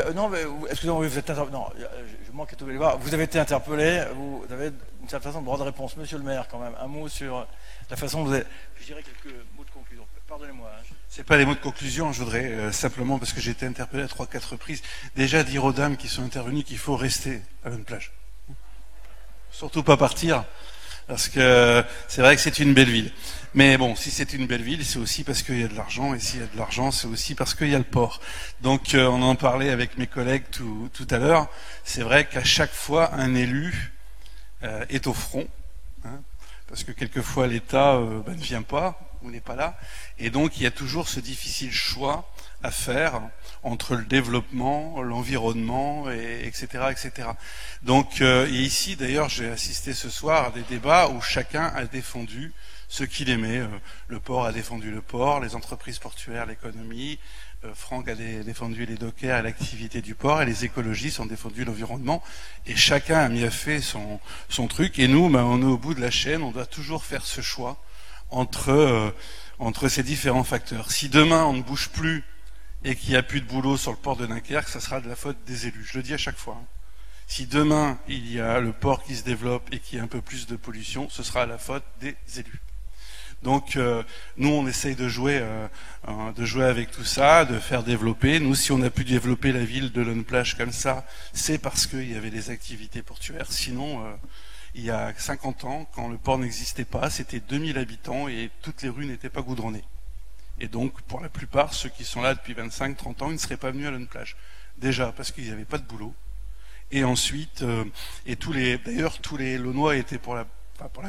Excusez-moi, vous êtes non, je manque à tout le débat. Vous avez été interpellé, vous avez d'une certaine façon droit de réponse. Monsieur le maire, quand même, un mot sur la façon dont vous avez... Je dirais quelques mots de conclusion. Pardonnez-moi. C'est pas des mots de conclusion, je voudrais simplement, parce que j'ai été interpellé à 3-4 reprises, déjà dire aux dames qui sont intervenues qu'il faut rester à Bonne Plage. Surtout pas partir, parce que c'est vrai que c'est une belle ville. Mais bon, si c'est une belle ville, c'est aussi parce qu'il y a de l'argent, et s'il y a de l'argent, c'est aussi parce qu'il y a le port. Donc on en parlait avec mes collègues tout à l'heure, c'est vrai qu'à chaque fois, un élu est au front, hein, parce que quelquefois l'État ne vient pas, ou n'est pas là, et donc il y a toujours ce difficile choix à faire entre le développement, l'environnement, etc., etc. Donc, et ici d'ailleurs, j'ai assisté ce soir à des débats où chacun a défendu ce qu'il aimait. Le port a défendu le port, les entreprises portuaires, l'économie, Franck a défendu les dockers et l'activité du port, et les écologistes ont défendu l'environnement, et chacun a fait son truc, et nous, on est au bout de la chaîne, on doit toujours faire ce choix entre ces différents facteurs. Si demain on ne bouge plus et qu'il n'y a plus de boulot sur le port de Dunkerque, ça sera de la faute des élus. Je le dis à chaque fois. Si demain il y a le port qui se développe et qu'il y a un peu plus de pollution, ce sera la faute des élus. Donc nous on essaye de jouer avec tout ça, de faire développer. Nous, si on a pu développer la ville de Lonneplage comme ça, c'est parce qu'il y avait des activités portuaires. Sinon, il y a 50 ans, quand le port n'existait pas, c'était 2000 habitants et toutes les rues n'étaient pas goudronnées. Et donc, pour la plupart, ceux qui sont là depuis 25-30 ans, ils ne seraient pas venus à Lonneplage. Déjà, parce qu'il n'y avait pas de boulot. Et ensuite, d'ailleurs, tous les Launois étaient pour la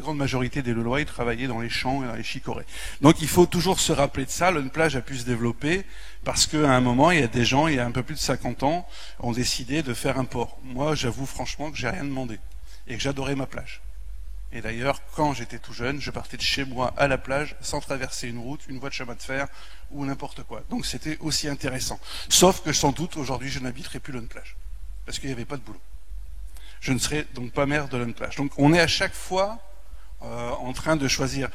grande majorité des Launois, ils travaillaient dans les champs et dans les chicorées. Donc, il faut toujours se rappeler de ça. Lonneplage a pu se développer parce qu'à un moment, il y a des gens, il y a un peu plus de 50 ans, ont décidé de faire un port. Moi, j'avoue franchement que j'ai rien demandé et que j'adorais ma plage. Et d'ailleurs, quand j'étais tout jeune, je partais de chez moi à la plage sans traverser une route, une voie de chemin de fer ou n'importe quoi. Donc c'était aussi intéressant. Sauf que sans doute, aujourd'hui, je n'habiterai plus Lonneplage. Parce qu'il n'y avait pas de boulot. Je ne serai donc pas maire de Lonneplage. Donc on est à chaque fois en train de choisir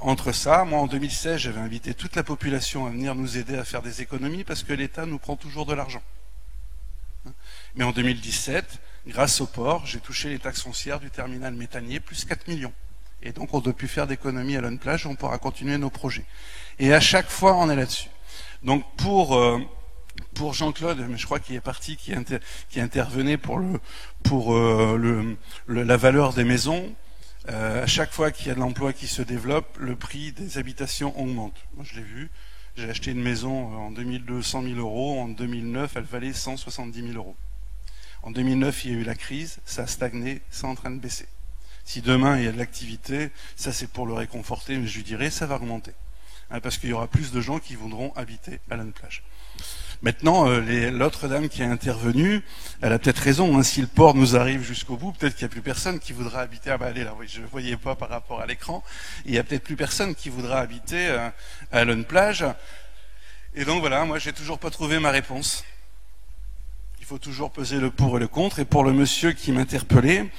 entre ça. Moi, en 2016, j'avais invité toute la population à venir nous aider à faire des économies parce que l'État nous prend toujours de l'argent. Mais en 2017, grâce au port, j'ai touché les taxes foncières du terminal méthanier, plus 4 millions. Et donc, on doit plus faire d'économies à Lonneplage, on pourra continuer nos projets. Et à chaque fois, on est là-dessus. Donc, pour Jean-Claude, mais je crois qu'il est parti, qui intervenait pour la valeur des maisons, à chaque fois qu'il y a de l'emploi qui se développe, le prix des habitations augmente. Moi, je l'ai vu. J'ai acheté une maison en 2002, 100 000 euros. En 2009, elle valait 170 000 euros. En 2009, il y a eu la crise, ça a stagné, c'est en train de baisser. Si demain il y a de l'activité, ça c'est pour le réconforter, mais je lui dirais ça va augmenter. Parce qu'il y aura plus de gens qui voudront habiter à Lonneplage. Maintenant, l'autre dame qui est intervenue, elle a peut-être raison, si le port nous arrive jusqu'au bout, peut-être qu'il n'y a plus personne qui voudra habiter. Ah bah elle est là, oui, je ne voyais pas par rapport à l'écran. Il n'y a peut-être plus personne qui voudra habiter à Lonneplage. Et donc voilà, moi j'ai toujours pas trouvé ma réponse. Il faut toujours peser le pour et le contre. Et pour le monsieur qui m'interpellait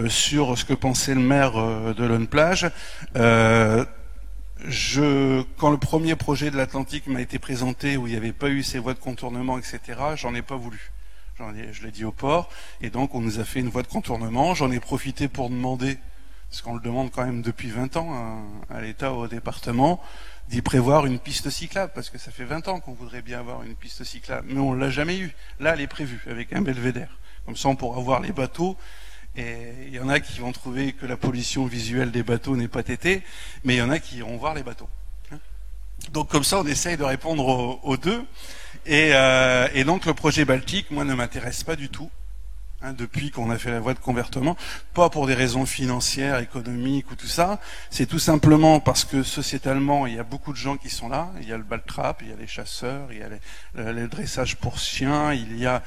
sur ce que pensait le maire de Lonneplage, quand le premier projet de l'Atlantique m'a été présenté, où il n'y avait pas eu ces voies de contournement, etc., j'en ai pas voulu. Je l'ai dit au port, et donc on nous a fait une voie de contournement. J'en ai profité pour demander, parce qu'on le demande quand même depuis 20 ans à l'État, au département, d'y prévoir une piste cyclable, parce que ça fait 20 ans qu'on voudrait bien avoir une piste cyclable, mais on ne l'a jamais eu. Là, elle est prévue, avec un belvédère. Comme ça, on pourra voir les bateaux. Et il y en a qui vont trouver que la pollution visuelle des bateaux n'est pas tétée, mais il y en a qui iront voir les bateaux. Donc comme ça, on essaye de répondre aux deux. Et donc le projet Baltique, moi, ne m'intéresse pas du tout. Depuis qu'on a fait la voie de convertement, pas pour des raisons financières, économiques ou tout ça, c'est tout simplement parce que sociétalement, il y a beaucoup de gens qui sont là, il y a le baltrap, il y a les chasseurs, il y a le dressage pour chiens, il y a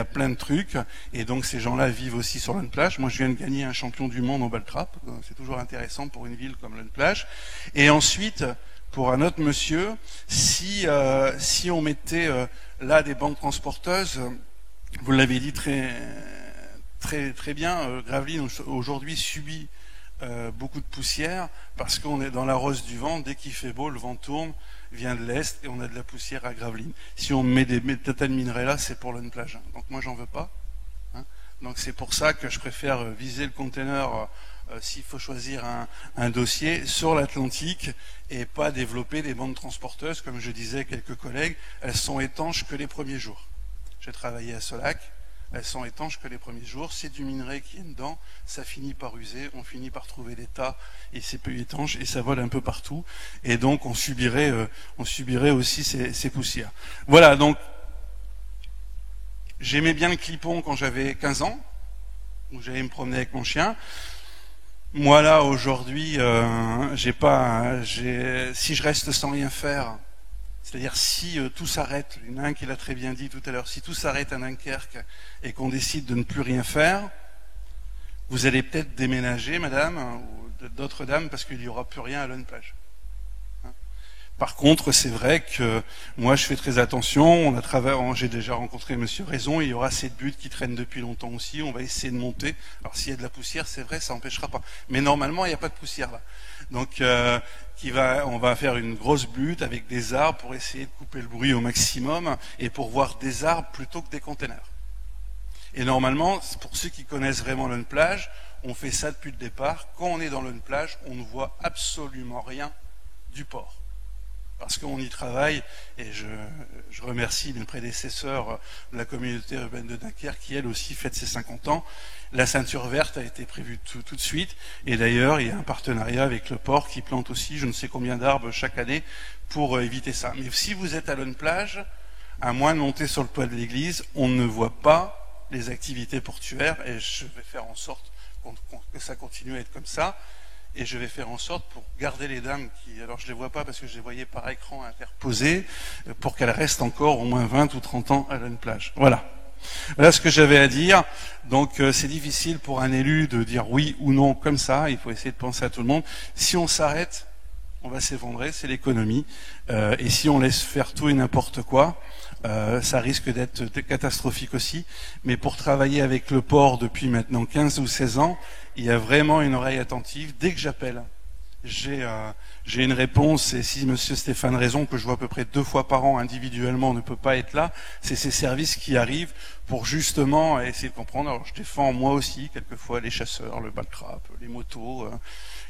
plein de trucs, et donc ces gens-là vivent aussi sur Lonneplage. Moi, je viens de gagner un champion du monde au baltrap, c'est toujours intéressant pour une ville comme Lonneplage. Et ensuite, pour un autre monsieur, si on mettait là des bandes transporteuses, vous l'avez dit très bien, Gravelines aujourd'hui subit beaucoup de poussière parce qu'on est dans la rose du vent. Dès qu'il fait beau, le vent tourne, vient de l'est et on a de la poussière à Gravelines. Si on met des tas de minerais là, c'est pour Lonneplage. Donc moi, j'en veux pas. Donc c'est pour ça que je préfère viser le container s'il faut choisir un dossier sur l'Atlantique et pas développer des bandes transporteuses. Comme je disais à quelques collègues, elles sont étanches que les premiers jours. J'ai travaillé à Solac, elles sont étanches que les premiers jours, c'est du minerai qui est dedans, ça finit par user, on finit par trouver des tas, et c'est peu étanche, et ça vole un peu partout, et donc on subirait aussi ces poussières. Voilà, donc, j'aimais bien le clipon quand j'avais 15 ans, où j'allais me promener avec mon chien. Moi là, aujourd'hui, si je reste sans rien faire, c'est-à-dire si tout s'arrête, il y en a un qui l'a très bien dit tout à l'heure, si tout s'arrête à Dunkerque et qu'on décide de ne plus rien faire, vous allez peut-être déménager, madame, ou d'autres dames, parce qu'il n'y aura plus rien à Lonneplage. Par contre, c'est vrai que moi, je fais très attention. J'ai déjà rencontré Monsieur Raison. Il y aura cette butte qui traîne depuis longtemps aussi. On va essayer de monter. Alors, s'il y a de la poussière, c'est vrai, ça n'empêchera pas. Mais normalement, il n'y a pas de poussière là. Donc, on va faire une grosse butte avec des arbres pour essayer de couper le bruit au maximum et pour voir des arbres plutôt que des containers. Et normalement, pour ceux qui connaissent vraiment l'Un Plage, on fait ça depuis le départ. Quand on est dans l'Un Plage, on ne voit absolument rien du port. Parce qu'on y travaille, et je remercie mes prédécesseurs de la communauté urbaine de Dunkerque qui, elle aussi, fête ses 50 ans. La ceinture verte a été prévue tout de suite, et d'ailleurs, il y a un partenariat avec le port qui plante aussi je ne sais combien d'arbres chaque année pour éviter ça. Mais si vous êtes à l'Un Plage, à moins de monter sur le toit de l'église, on ne voit pas les activités portuaires, et je vais faire en sorte que ça continue à être comme ça. Et je vais faire en sorte pour garder les dames alors je les vois pas parce que je les voyais par écran interposé, pour qu'elles restent encore au moins 20 ou 30 ans à l'Un Plage. Voilà. Voilà ce que j'avais à dire. Donc c'est difficile pour un élu de dire oui ou non comme ça. Il faut essayer de penser à tout le monde. Si on s'arrête, on va s'effondrer, c'est l'économie. Et si on laisse faire tout et n'importe quoi, ça risque d'être catastrophique aussi. Mais pour travailler avec le port depuis maintenant 15 ou 16 ans, il y a vraiment une oreille attentive. Dès que j'appelle, j'ai une réponse. Et si Monsieur Stéphane Raison, que je vois à peu près 2 fois par an individuellement, ne peut pas être là, c'est ces services qui arrivent pour justement essayer de comprendre. Alors je défends moi aussi quelquefois les chasseurs, le baltrap, les motos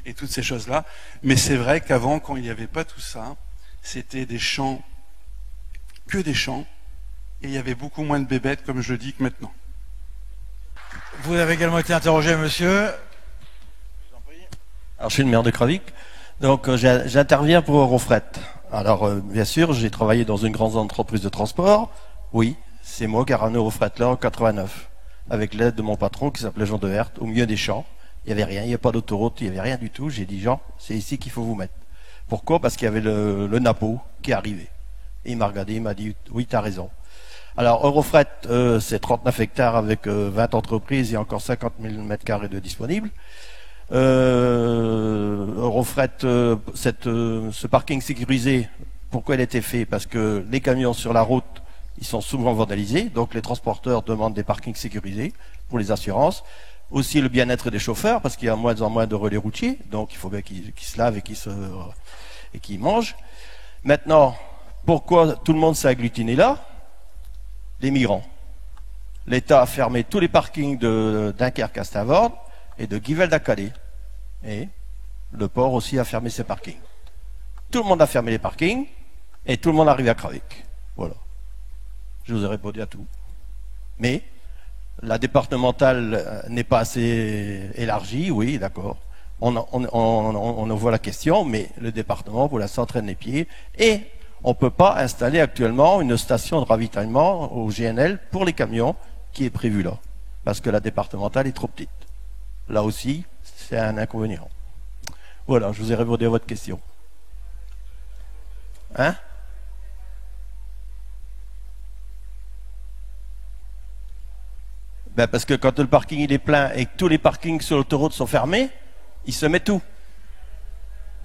et toutes ces choses-là. Mais c'est vrai qu'avant, quand il n'y avait pas tout ça, c'était des champs, que des champs, et il y avait beaucoup moins de bébêtes, comme je dis, que maintenant. Vous avez également été interrogé, monsieur. Alors, je suis le maire de Cravic, donc j'interviens pour Eurofret. Alors, bien sûr, j'ai travaillé dans une grande entreprise de transport. Oui, c'est moi qui ai ramené Eurofret là en 89, avec l'aide de mon patron qui s'appelait Jean Devert, au milieu des champs. Il n'y avait rien, il n'y avait pas d'autoroute, il n'y avait rien du tout. J'ai dit, Jean, c'est ici qu'il faut vous mettre. Pourquoi? Parce qu'il y avait le Napo qui arrivait. Et il m'a regardé, il m'a dit, oui, tu as raison. Alors, Eurofret, c'est 39 hectares avec 20 entreprises et encore 50 000 mètres carrés de disponibles. Eurofret, ce parking sécurisé, pourquoi il a été fait? Parce que les camions sur la route, ils sont souvent vandalisés, donc les transporteurs demandent des parkings sécurisés pour les assurances. Aussi le bien-être des chauffeurs, parce qu'il y a moins en moins de relais routiers, donc il faut bien qu'ils se lavent et qu'ils mangent. Maintenant, pourquoi tout le monde s'est agglutiné là? Les migrants. L'État a fermé tous les parkings de Dunkerque à Stavoord et de Givelde à Calais. Et le port aussi a fermé ses parkings. Tout le monde a fermé les parkings et tout le monde arrive à Cravic. Voilà. Je vous ai répondu à tout. Mais la départementale n'est pas assez élargie, oui, d'accord. On voit la question, mais le département, pour l'instant, traîne les pieds. Et on ne peut pas installer actuellement une station de ravitaillement au GNL pour les camions qui est prévue là, parce que la départementale est trop petite. Là aussi, c'est un inconvénient. Voilà, je vous ai répondu à votre question. Hein? Ben parce que quand le parking il est plein et que tous les parkings sur l'autoroute sont fermés, il se met tout.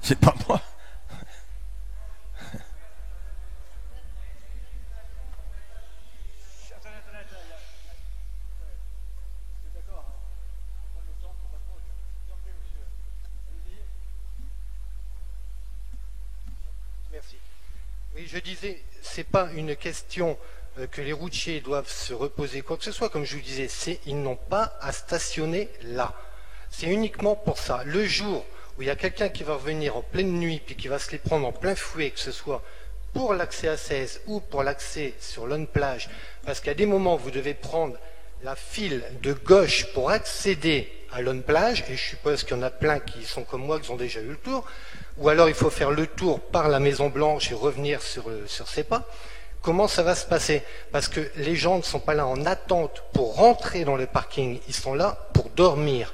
C'est pas moi. Oui, je disais, c'est pas une question que les routiers doivent se reposer quoi que ce soit, comme je vous disais, ils n'ont pas à stationner là. C'est uniquement pour ça. Le jour où il y a quelqu'un qui va revenir en pleine nuit puis qui va se les prendre en plein fouet, que ce soit pour l'accès à 16 ou pour l'accès sur l'Un Plage, parce qu'à des moments vous devez prendre la file de gauche pour accéder à l'Un Plage, et je suppose qu'il y en a plein qui sont comme moi, qui ont déjà eu le tour, ou alors il faut faire le tour par la Maison Blanche et revenir sur ses pas. Comment ça va se passer? Parce que les gens ne sont pas là en attente pour rentrer dans le parking, ils sont là pour dormir,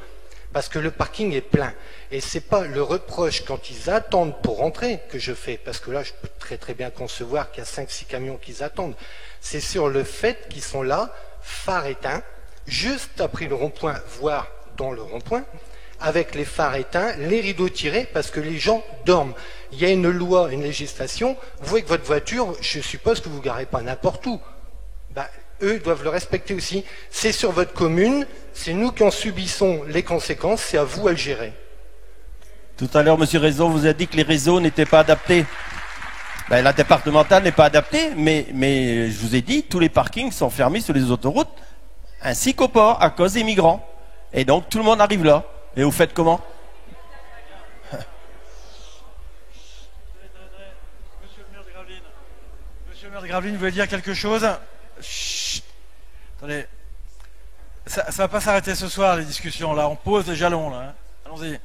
parce que le parking est plein. Et c'est pas le reproche quand ils attendent pour rentrer que je fais, parce que là je peux très très bien concevoir qu'il y a 5-6 camions qui attendent. C'est sur le fait qu'ils sont là, phare éteint, juste après le rond-point, voire dans le rond-point, avec les phares éteints, les rideaux tirés, parce que les gens dorment. Il y a une loi, une législation. Vous, avec votre voiture, je suppose que vous ne garez pas n'importe où. Ben, eux doivent le respecter aussi. C'est sur votre commune, c'est nous qui en subissons les conséquences, c'est à vous à le gérer. Tout à l'heure, M. Réseau vous a dit que les réseaux n'étaient pas adaptés. Ben, la départementale n'est pas adaptée, mais je vous ai dit, tous les parkings sont fermés sur les autoroutes, ainsi qu'au port, à cause des migrants. Et donc, tout le monde arrive là. Et vous faites comment? Monsieur le maire de Gravelines, vous voulez dire quelque chose? Chut. Attendez. Ça va pas s'arrêter ce soir, les discussions, là. On pose des jalons, là. Hein. Allons-y.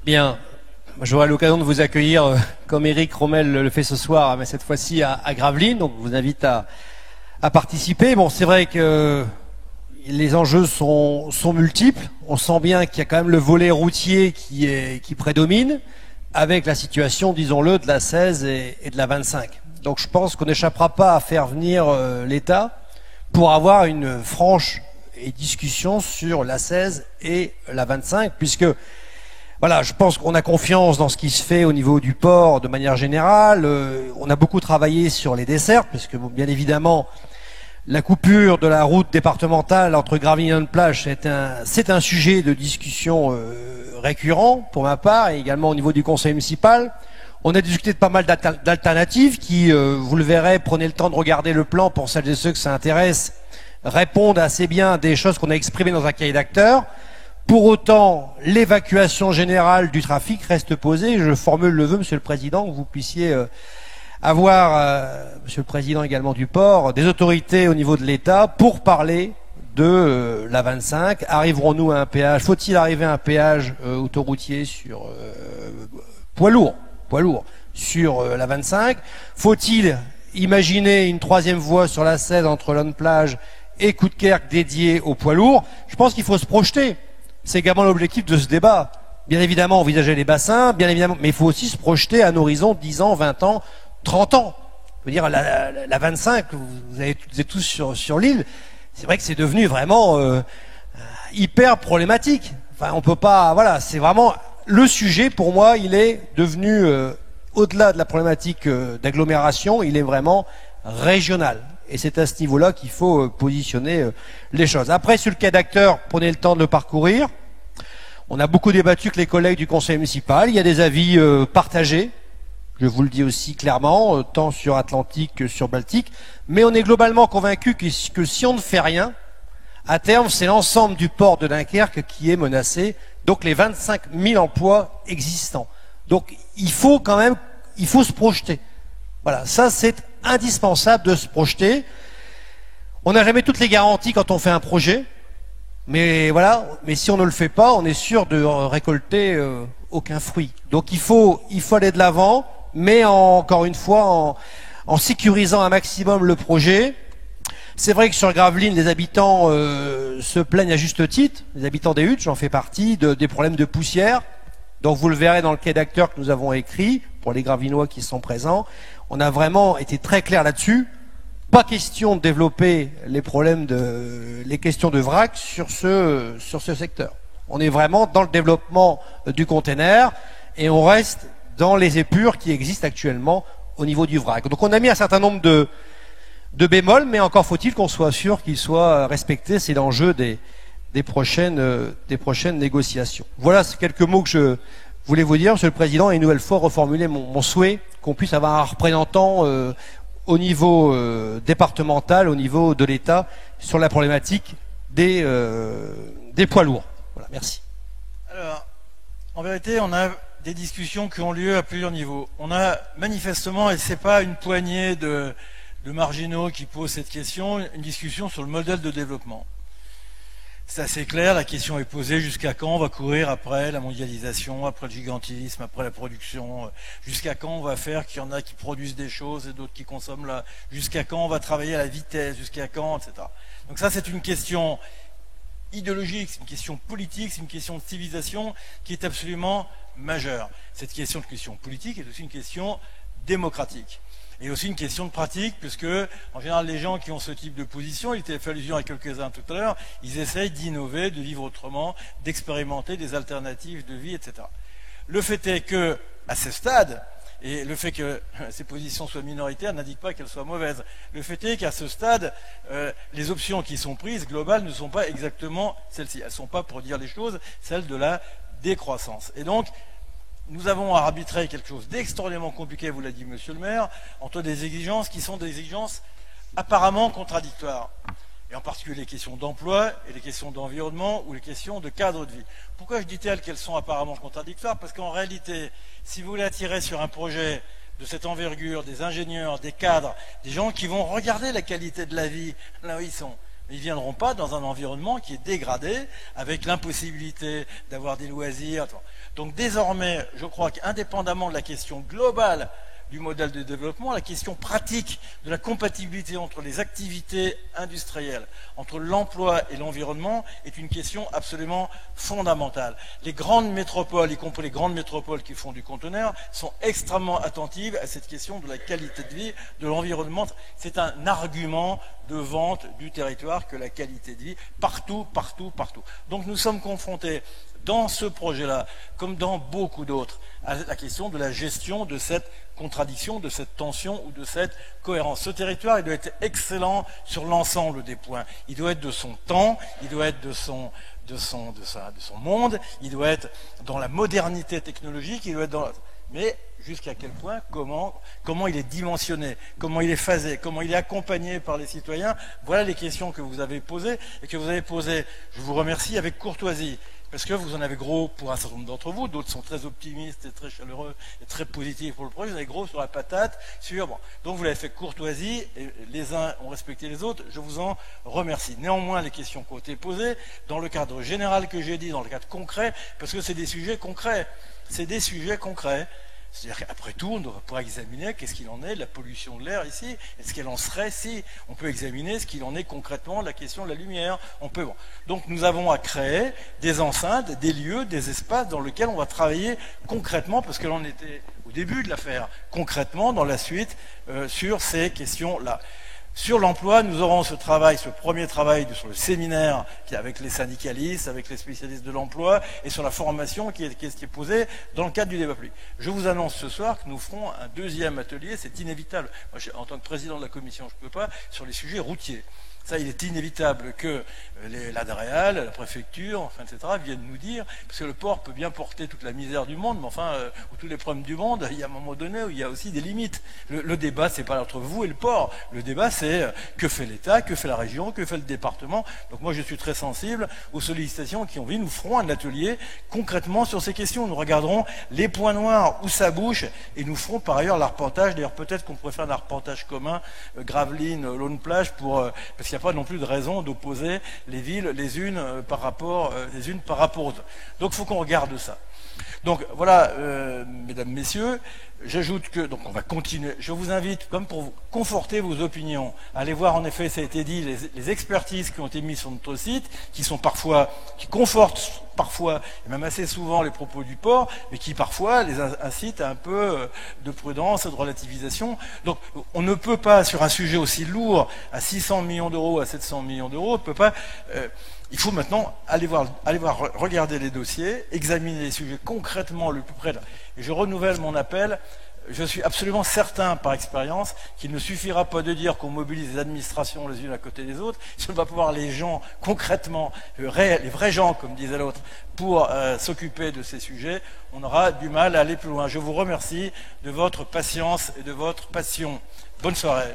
Bien. J'aurai l'occasion de vous accueillir, comme Éric Rommel le fait ce soir, mais cette fois-ci à Gravelines. Donc, je vous invite à participer. Bon, c'est vrai que les enjeux sont multiples. On sent bien qu'il y a quand même le volet routier qui prédomine, avec la situation, disons-le, de la 16 et de la 25. Donc je pense qu'on n'échappera pas à faire venir l'État pour avoir une franche discussion sur la 16 et la 25, puisque voilà, je pense qu'on a confiance dans ce qui se fait au niveau du port de manière générale. On a beaucoup travaillé sur les dessertes, puisque bien évidemment, la coupure de la route départementale entre Gravelines et Nonplage, c'est un sujet de discussion récurrent pour ma part, et également au niveau du conseil municipal. On a discuté de pas mal d'alternatives qui, vous le verrez, prenez le temps de regarder le plan pour celles et ceux que ça intéresse, répondent assez bien à des choses qu'on a exprimées dans un cahier d'acteurs. Pour autant, l'évacuation générale du trafic reste posée. Je formule le vœu, Monsieur le Président, que vous puissiez avoir, Monsieur le Président également du port, des autorités au niveau de l'État pour parler de la 25. Arriverons-nous à un péage? Faut-il arriver à un péage autoroutier sur poids lourd sur la 25? Faut-il imaginer une troisième voie sur la 16 entre Nonplage et Coudekerque dédiée aux poids lourds? Je pense qu'il faut se projeter. C'est également l'objectif de ce débat. Bien évidemment, envisager les bassins, bien évidemment, mais il faut aussi se projeter à un horizon de 10 ans, 20 ans, 30 ans. Je veux dire, la 25, vous êtes tous sur l'île, c'est vrai que c'est devenu vraiment hyper problématique. Enfin, on peut pas, voilà, c'est vraiment le sujet, pour moi, il est devenu, au-delà de la problématique d'agglomération, il est vraiment régional. Et c'est à ce niveau-là qu'il faut positionner les choses. Après, sur le cas d'acteurs, prenez le temps de le parcourir. On a beaucoup débattu avec les collègues du conseil municipal. Il y a des avis partagés. Je vous le dis aussi clairement, tant sur Atlantique que sur Baltique. Mais on est globalement convaincu que si on ne fait rien, à terme, c'est l'ensemble du port de Dunkerque qui est menacé. Donc les 25 000 emplois existants. Donc il faut quand même, il faut se projeter. Voilà, ça c'est indispensable de se projeter. On n'a jamais toutes les garanties quand on fait un projet, mais voilà, mais si on ne le fait pas, on est sûr de récolter aucun fruit. Donc il faut aller de l'avant, mais encore une fois en sécurisant un maximum le projet. C'est vrai que sur Gravelines, les habitants se plaignent à juste titre, les habitants des huttes, j'en fais partie, des problèmes de poussière. Donc vous le verrez dans le cahier d'acteurs que nous avons écrit, pour les Gravinois qui sont présents. On a vraiment été très clair là-dessus. Pas question de développer les questions de vrac sur ce secteur. On est vraiment dans le développement du container et on reste dans les épures qui existent actuellement au niveau du vrac. Donc on a mis un certain nombre de bémols, mais encore faut-il qu'on soit sûr qu'ils soient respectés. C'est l'enjeu des prochaines négociations. Voilà, c'est quelques mots que je voulais vous dire, Monsieur le Président, et une nouvelle fois reformuler mon souhait qu'on puisse avoir un représentant au niveau départemental, au niveau de l'État, sur la problématique des poids lourds. Voilà, merci. Alors, en vérité, on a des discussions qui ont lieu à plusieurs niveaux. On a manifestement, et c'est pas une poignée de marginaux qui posent cette question, une discussion sur le modèle de développement. C'est assez clair, la question est posée, jusqu'à quand on va courir après la mondialisation, après le gigantisme, après la production, jusqu'à quand on va faire qu'il y en a qui produisent des choses et d'autres qui consomment là, jusqu'à quand on va travailler à la vitesse, jusqu'à quand, etc. Donc ça c'est une question idéologique, c'est une question politique, c'est une question de civilisation qui est absolument majeure. Cette question politique est aussi une question démocratique. Et aussi une question de pratique, puisque en général les gens qui ont ce type de position, il était fait allusion à quelques-uns tout à l'heure, ils essayent d'innover, de vivre autrement, d'expérimenter des alternatives de vie, etc. Le fait est que, à ce stade, et le fait que ces positions soient minoritaires n'indique pas qu'elles soient mauvaises. Le fait est qu'à ce stade, les options qui sont prises, globales, ne sont pas exactement celles-ci. Elles ne sont pas, pour dire les choses, celles de la décroissance. Et donc, nous avons à arbitrer quelque chose d'extraordinairement compliqué, vous l'a dit monsieur le maire, entre des exigences qui sont des exigences apparemment contradictoires. Et en particulier les questions d'emploi et les questions d'environnement ou les questions de cadre de vie. Pourquoi je dis-t-elle qu'elles sont apparemment contradictoires? Parce qu'en réalité, si vous voulez attirer sur un projet de cette envergure des ingénieurs, des cadres, des gens qui vont regarder la qualité de la vie là où ils sont, ils ne viendront pas dans un environnement qui est dégradé, avec l'impossibilité d'avoir des loisirs. Donc désormais, je crois qu'indépendamment de la question globale du modèle de développement, la question pratique de la compatibilité entre les activités industrielles, entre l'emploi et l'environnement, est une question absolument fondamentale. Les grandes métropoles, y compris les grandes métropoles qui font du conteneur, sont extrêmement attentives à cette question de la qualité de vie, de l'environnement. C'est un argument de vente du territoire que la qualité de vie, partout, partout, partout. Donc nous sommes confrontés dans ce projet-là, comme dans beaucoup d'autres, à la question de la gestion de cette contradiction, de cette tension ou de cette cohérence. Ce territoire, il doit être excellent sur l'ensemble des points. Il doit être de son temps, il doit être de son monde, il doit être dans la modernité technologique, il doit être dans... Mais jusqu'à quel point, comment il est dimensionné, comment il est phasé, comment il est accompagné par les citoyens, voilà les questions que vous avez posées et que vous avez posées, je vous remercie, avec courtoisie. Parce que vous en avez gros pour un certain nombre d'entre vous, d'autres sont très optimistes et très chaleureux et très positifs pour le projet, vous en avez gros sur la patate, donc vous l'avez fait courtoisie, et les uns ont respecté les autres, je vous en remercie. Néanmoins, les questions qui ont été posées, dans le cadre général que j'ai dit, dans le cadre concret, parce que c'est des sujets concrets, c'est-à-dire qu'après tout, on pourra examiner qu'est-ce qu'il en est de la pollution de l'air ici, est-ce qu'elle en serait si on peut examiner ce qu'il en est concrètement de la question de la lumière. Donc nous avons à créer des enceintes, des lieux, des espaces dans lesquels on va travailler concrètement, parce que l'on était au début de l'affaire, concrètement dans la suite sur ces questions-là. Sur l'emploi, nous aurons ce premier travail sur le séminaire qui est avec les syndicalistes, avec les spécialistes de l'emploi, et sur la formation qui est posée dans le cadre du débat public. Je vous annonce ce soir que nous ferons un deuxième atelier, c'est inévitable. Moi, en tant que président de la commission, je ne peux pas, sur les sujets routiers. Ça, il est inévitable que l'ADREAL, la préfecture, etc., viennent nous dire, parce que le port peut bien porter toute la misère du monde, mais ou tous les problèmes du monde, il y a un moment donné où il y a aussi des limites. Le débat, c'est pas entre vous et le port. Le débat, c'est que fait l'État, que fait la région, que fait le département. Donc moi, je suis très sensible aux sollicitations qui ont vu. Nous ferons un atelier concrètement sur ces questions. Nous regarderons les points noirs où ça bouge, et nous ferons par ailleurs l'arpentage. D'ailleurs, peut-être qu'on pourrait faire un arpentage commun, Gravelines, Laune-Plage, parce qu'il n'y a pas non plus de raison d'opposer les villes les unes par rapport aux autres. Donc il faut qu'on regarde ça. Donc voilà, mesdames, messieurs, j'ajoute que, donc on va continuer, je vous invite, comme pour vous conforter vos opinions, à aller voir, en effet, ça a été dit, les expertises qui ont été mises sur notre site, qui confortent parfois, et même assez souvent, les propos du port, mais qui parfois les incitent à un peu de prudence et de relativisation. Donc on ne peut pas, sur un sujet aussi lourd, à 600 millions d'euros, à 700 millions d'euros, on ne peut pas... il faut maintenant aller voir, regarder les dossiers, examiner les sujets concrètement le plus près. Et je renouvelle mon appel. Je suis absolument certain, par expérience, qu'il ne suffira pas de dire qu'on mobilise les administrations les unes à côté des autres. Si on ne va pas voir les gens concrètement, les vrais gens, comme disait l'autre, pour s'occuper de ces sujets, on aura du mal à aller plus loin. Je vous remercie de votre patience et de votre passion. Bonne soirée.